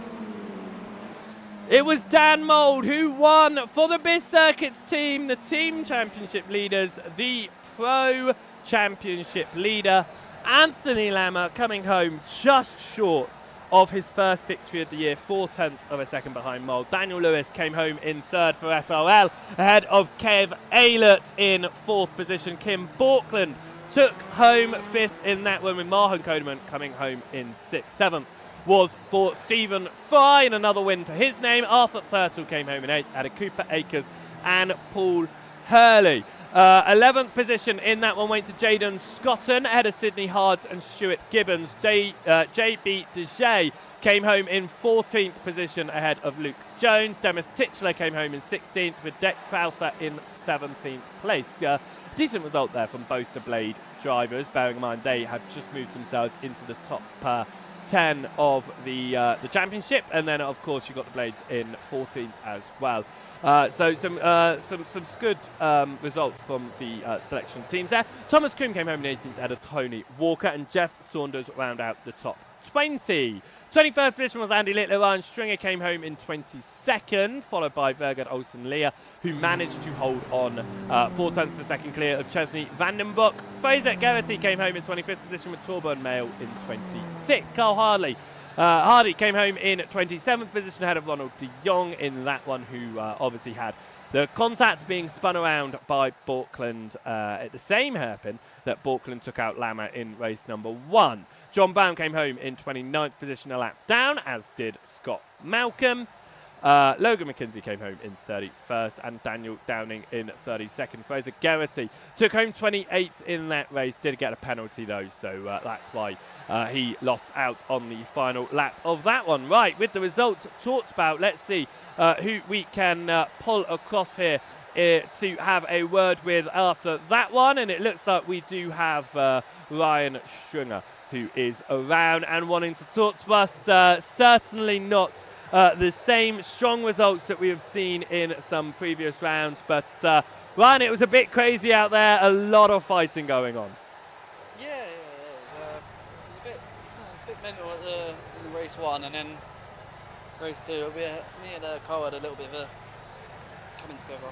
It was Dan Mould who won for the BIS Circuits team, the team championship leaders, the Pro Championship leader. Anthony Lama coming home just short of his first victory of the year, 0.4 of a second behind Mould. Daniel Lewis came home in 3rd for SRL, ahead of Kev Aylett in 4th position. Kim Borkland took home 5th in that one, with Mahan Kodeman coming home in 6th. 7th was for Stephen Fry, and another win to his name. Arthur Thurtle came home in 8th, added Cooper Akers and Paul Hurley. 11th position in that one went to Jaden Scotton, ahead of Sydney Hards and Stuart Gibbons. JB DeJay came home in 14th position ahead of Luke Jones. Demis Titchler came home in 16th, with Deck Crowther in 17th place. Decent result there from both the Blade drivers, bearing in mind they have just moved themselves into the top 10 of the championship, and then of course you've got the Blades in 14th as well. So some good results from the selection teams there. Thomas Croom came home in 18th ahead of Tony Walker, and Jeff Saunders round out the top 20. 21st position was Andy Littler. Ryan Stringer came home in 22nd, followed by Vergard Olsen Leah, who managed to hold on 0.4 of a second clear of Chesney Vandenbroek. Fraser Garrity came home in 25th position, with Torburn Mail in 26th. Carl Hardy came home in 27th position ahead of Ronald de Jong in that one, who obviously had the contact being spun around by Borkland at the same hairpin that Borkland took out Lama in race number 1. John Brown came home in 29th position, a lap down, as did Scott Malcolm. Logan McKenzie came home in 31st, and Daniel Downing in 32nd. Fraser Garrity took home 28th in that race, did get a penalty though, so that's why he lost out on the final lap of that one. Right, with the results talked about, let's see who we can pull across here to have a word with after that one, and it looks like we do have Ryan Stringer, who is around and wanting to talk to us. Certainly not the same strong results that we have seen in some previous rounds, but Ryan, it was a bit crazy out there, a lot of fighting going on. Yeah, it was a bit mental in the race 1, and then race 2, me and Cole had a little bit of a coming together.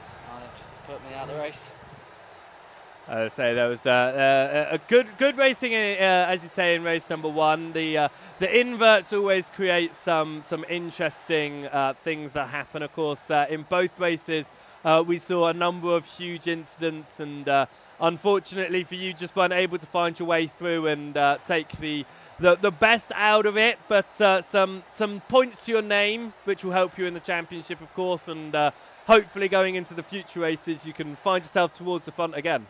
Just put me out of the race. Say there was a good racing, as you say, in race number 1. The inverts always create some interesting things that happen. Of course, in both races, we saw a number of huge incidents, and unfortunately for you, just weren't able to find your way through and take the best out of it. But some points to your name, which will help you in the championship, of course, and hopefully going into the future races, you can find yourself towards the front again.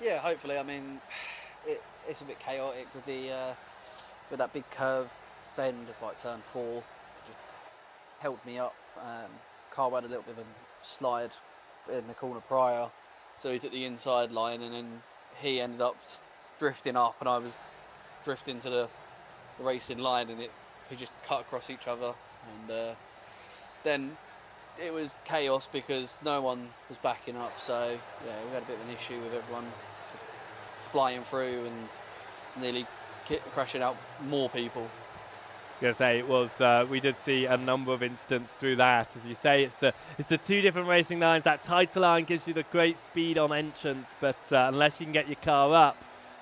Yeah, hopefully. I mean, it's a bit chaotic with with that big curve bend of like turn 4. Just held me up. Carl had a little bit of a slide in the corner prior, so he's at the inside line, and then he ended up drifting up, and I was drifting to the racing line, and we just cut across each other, and then it was chaos because no one was backing up. So yeah, we had a bit of an issue with everyone just flying through and nearly crashing out more people. Gonna say it was. We did see a number of incidents through that. As you say, it's the 2 different racing lines. That tighter line gives you the great speed on entrance, but unless you can get your car up,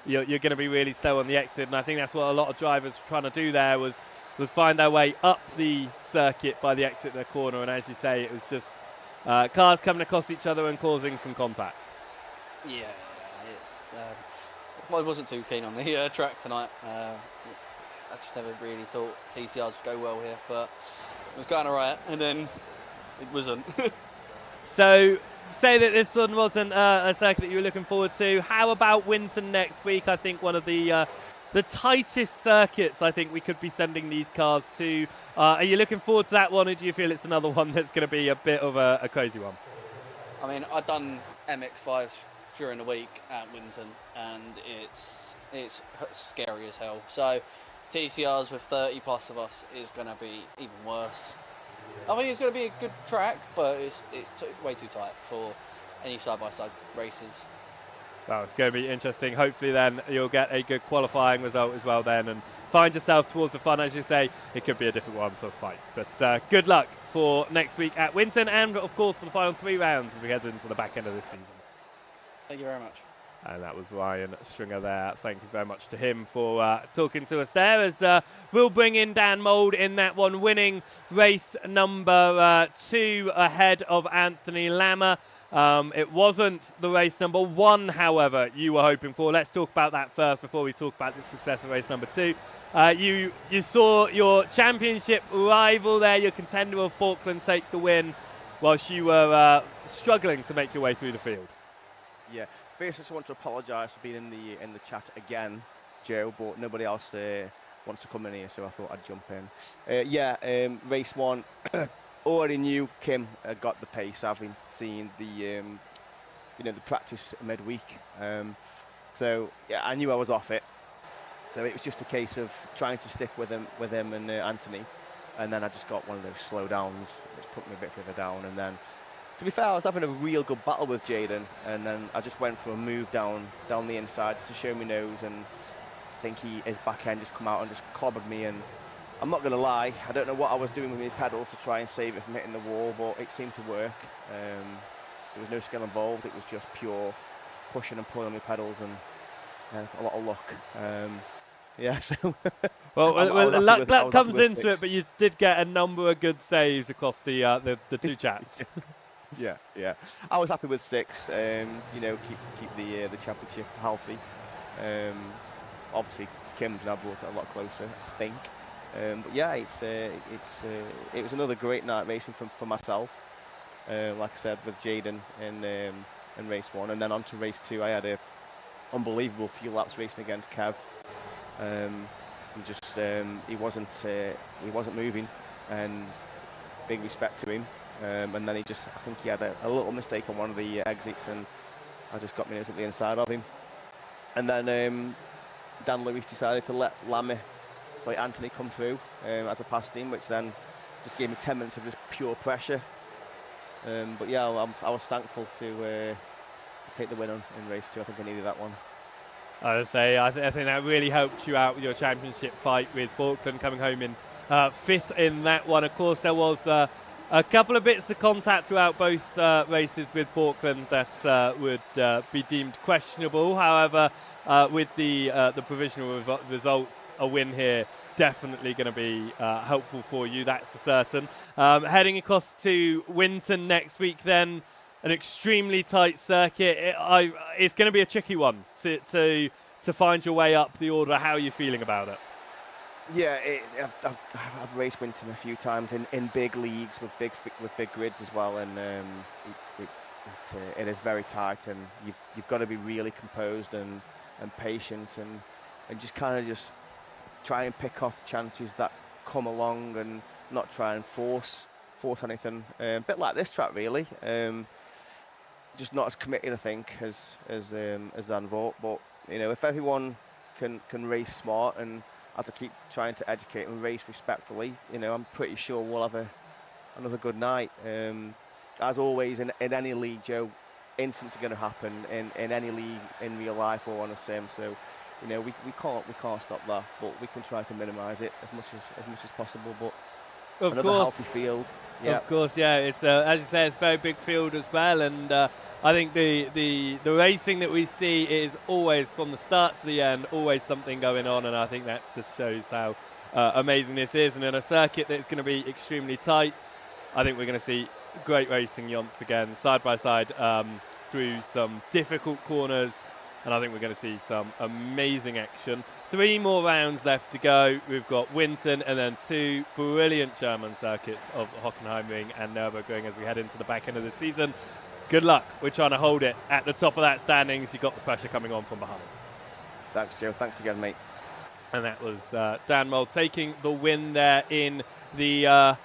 you're going to be really slow on the exit. And I think that's what a lot of drivers were trying to do there was find their way up the circuit by the exit of the corner. And as you say, it was just cars coming across each other and causing some contact. Yeah, I wasn't too keen on the track tonight. I just never really thought TCRs would go well here, but it was going alright, and then it wasn't. So, say that this one wasn't a circuit that you were looking forward to. How about Winton next week? I think one of the tightest circuits I think we could be sending these cars to. Are you looking forward to that one, or do you feel it's another one that's going to be a bit of a crazy one? I mean, I've done MX5s during the week at Winton, and it's scary as hell. So TCRs with 30 plus of us is going to be even worse. I mean, it's going to be a good track, but it's way too tight for any side-by-side races. Well, it's going to be interesting. Hopefully then you'll get a good qualifying result as well then and find yourself towards the front. As you say, it could be a different one to fight. But good luck for next week at Winton, and of course for the final 3 rounds as we head into the back end of this season. Thank you very much. And that was Ryan Stringer there. Thank you very much to him for talking to us there. As we'll bring in Dan Mould in that one, winning race number 2 ahead of Anthony Lammer. It wasn't the race number 1, however, you were hoping for. Let's talk about that first before we talk about the success of race number 2. You saw your championship rival there, your contender of Falkland, take the win whilst you were struggling to make your way through the field. Yeah, first I just want to apologise for being in the chat again, Joe, but nobody else wants to come in here, so I thought I'd jump in. Race 1, already knew Kim got the pace, having seen the the practice midweek. So yeah, I knew I was off it. So it was just a case of trying to stick with him and Anthony, and then I just got one of those slow downs, which put me a bit further down, and then. To be fair, I was having a real good battle with Jaden, and then I just went for a move down the inside to show me nose, and I think his back end just come out and just clobbered me. And I'm not going to lie, I don't know what I was doing with my pedals to try and save it from hitting the wall, but it seemed to work. There was no skill involved, it was just pure pushing and pulling on my pedals and a lot of luck. So well, luck comes into it, but you did get a number of good saves across the 2 chats. Yeah. I was happy with 6. Keep the championship healthy. Obviously, Kim's now brought it a lot closer, I think. But yeah, it was another great night racing for myself. Like I said, with Jaden in race 1, and then on to race 2, I had a unbelievable few laps racing against Kev. He wasn't moving, and big respect to him. And then I think he had a little mistake on one of the exits, and I just got my nose at the inside of him. And then Dan Lewis decided to let Anthony come through as I passed him, which then just gave me 10 minutes of just pure pressure. But yeah, I was thankful to take the win in race 2. I think I needed that one. I would say I think that really helped you out with your championship fight with Borkland, coming home in 5th in that one. Of course, there was a couple of bits of contact throughout both races with Borkland that would be deemed questionable. However, with the provisional results, a win here definitely going to be helpful for you, that's for certain. Heading across to Winton next week then, an extremely tight circuit. It's going to be a tricky one to find your way up the order. How are you feeling about it? Yeah, I've raced Winton a few times in big leagues with big grids as well, and it is very tight, and you've got to be really composed and patient and just kind of just try and pick off chances that come along and not try and force anything. A bit like this track really. Just not as committed, I think, as Zandvoort. But if everyone can race smart, and as I keep trying to educate and race respectfully, I'm pretty sure we'll have another good night. As always in any league, Joe, incidents are going to happen in any league in real life or on a sim. So we can't stop that, but we can try to minimise it as much as possible. But of another course, healthy field. Yeah. Of course, yeah. It's as you say, it's a very big field as well, and I think the racing that we see is always from the start to the end, always something going on, and I think that just shows how amazing this is. And in a circuit that's going to be extremely tight, I think we're going to see great racing once again, side by side through some difficult corners. And I think we're going to see some amazing action. 3 more rounds left to go. We've got Winton and then 2 brilliant German circuits of Hockenheimring and Nürburgring as we head into the back end of the season. Good luck. We're trying to hold it at the top of that standings. You've got the pressure coming on from behind. Thanks, Joe. Thanks again, mate. And that was Dan Moll taking the win there in the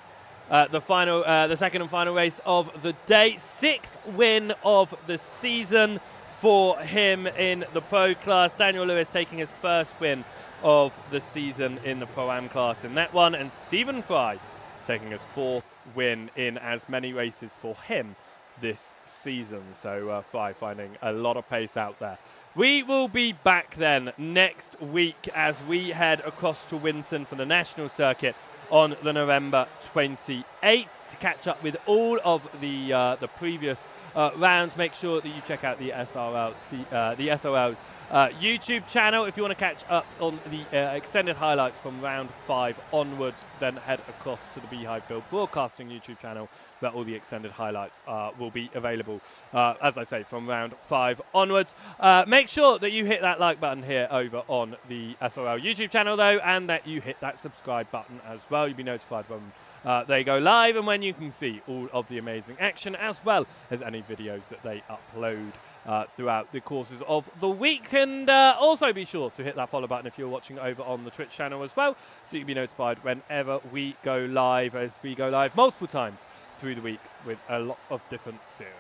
second and final race of the day. 6th win of the season for him in the Pro class. Daniel Lewis taking his first win of the season in the Pro-Am class in that one, and Stephen Fry taking his 4th win in as many races for him this season. So Fry finding a lot of pace out there. We will be back then next week as we head across to Winton for the national circuit on the November 28th to catch up with all of the previous rounds. Make sure that you check out the SRL's YouTube channel if you want to catch up on the extended highlights from round 5 onwards. Then head across to the Beehive Build Broadcasting YouTube channel where all the extended highlights will be available, as I say, from round 5 onwards. Make sure that you hit that like button here over on the SRL YouTube channel though, and that you hit that subscribe button as well. You'll be notified when they go live and when you can see all of the amazing action, as well as any videos that they upload throughout the courses of the week. And also be sure to hit that follow button if you're watching over on the Twitch channel as well, so you can be notified whenever we go live, as we go live multiple times through the week with a lot of different series.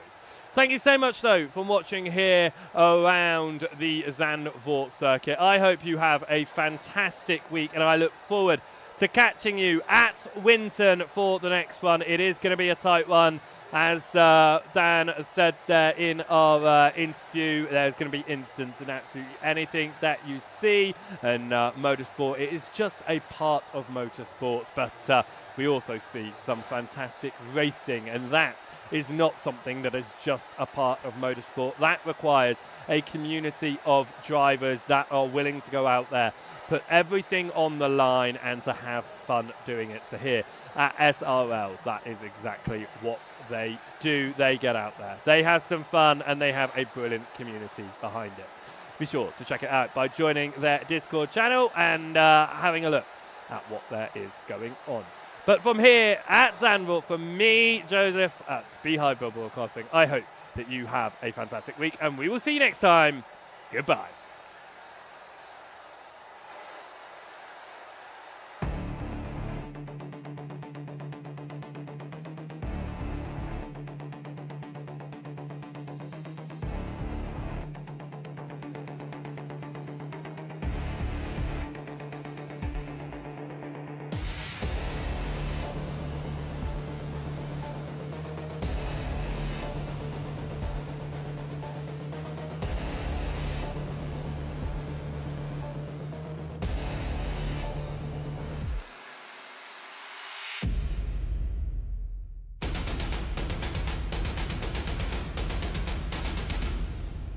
Thank you so much, though, for watching here around the Zandvoort circuit. I hope you have a fantastic week, and I look forward to catching you at Winton for the next one. It is going to be a tight one. As Dan said there in our interview, there's going to be incidents in absolutely anything that you see. And motorsport, it is just a part of motorsport. But we also see some fantastic racing, and that is not something that is just a part of motorsport. That requires a community of drivers that are willing to go out there, put everything on the line, and to have fun doing it. So here at SRL, that is exactly what they do. They get out there, they have some fun, and they have a brilliant community behind it. Be sure to check it out by joining their Discord channel and having a look at what there is going on. But from here at Zandvoort, from me, Joseph, at Beehive Build Broadcasting, I hope that you have a fantastic week, and we will see you next time. Goodbye.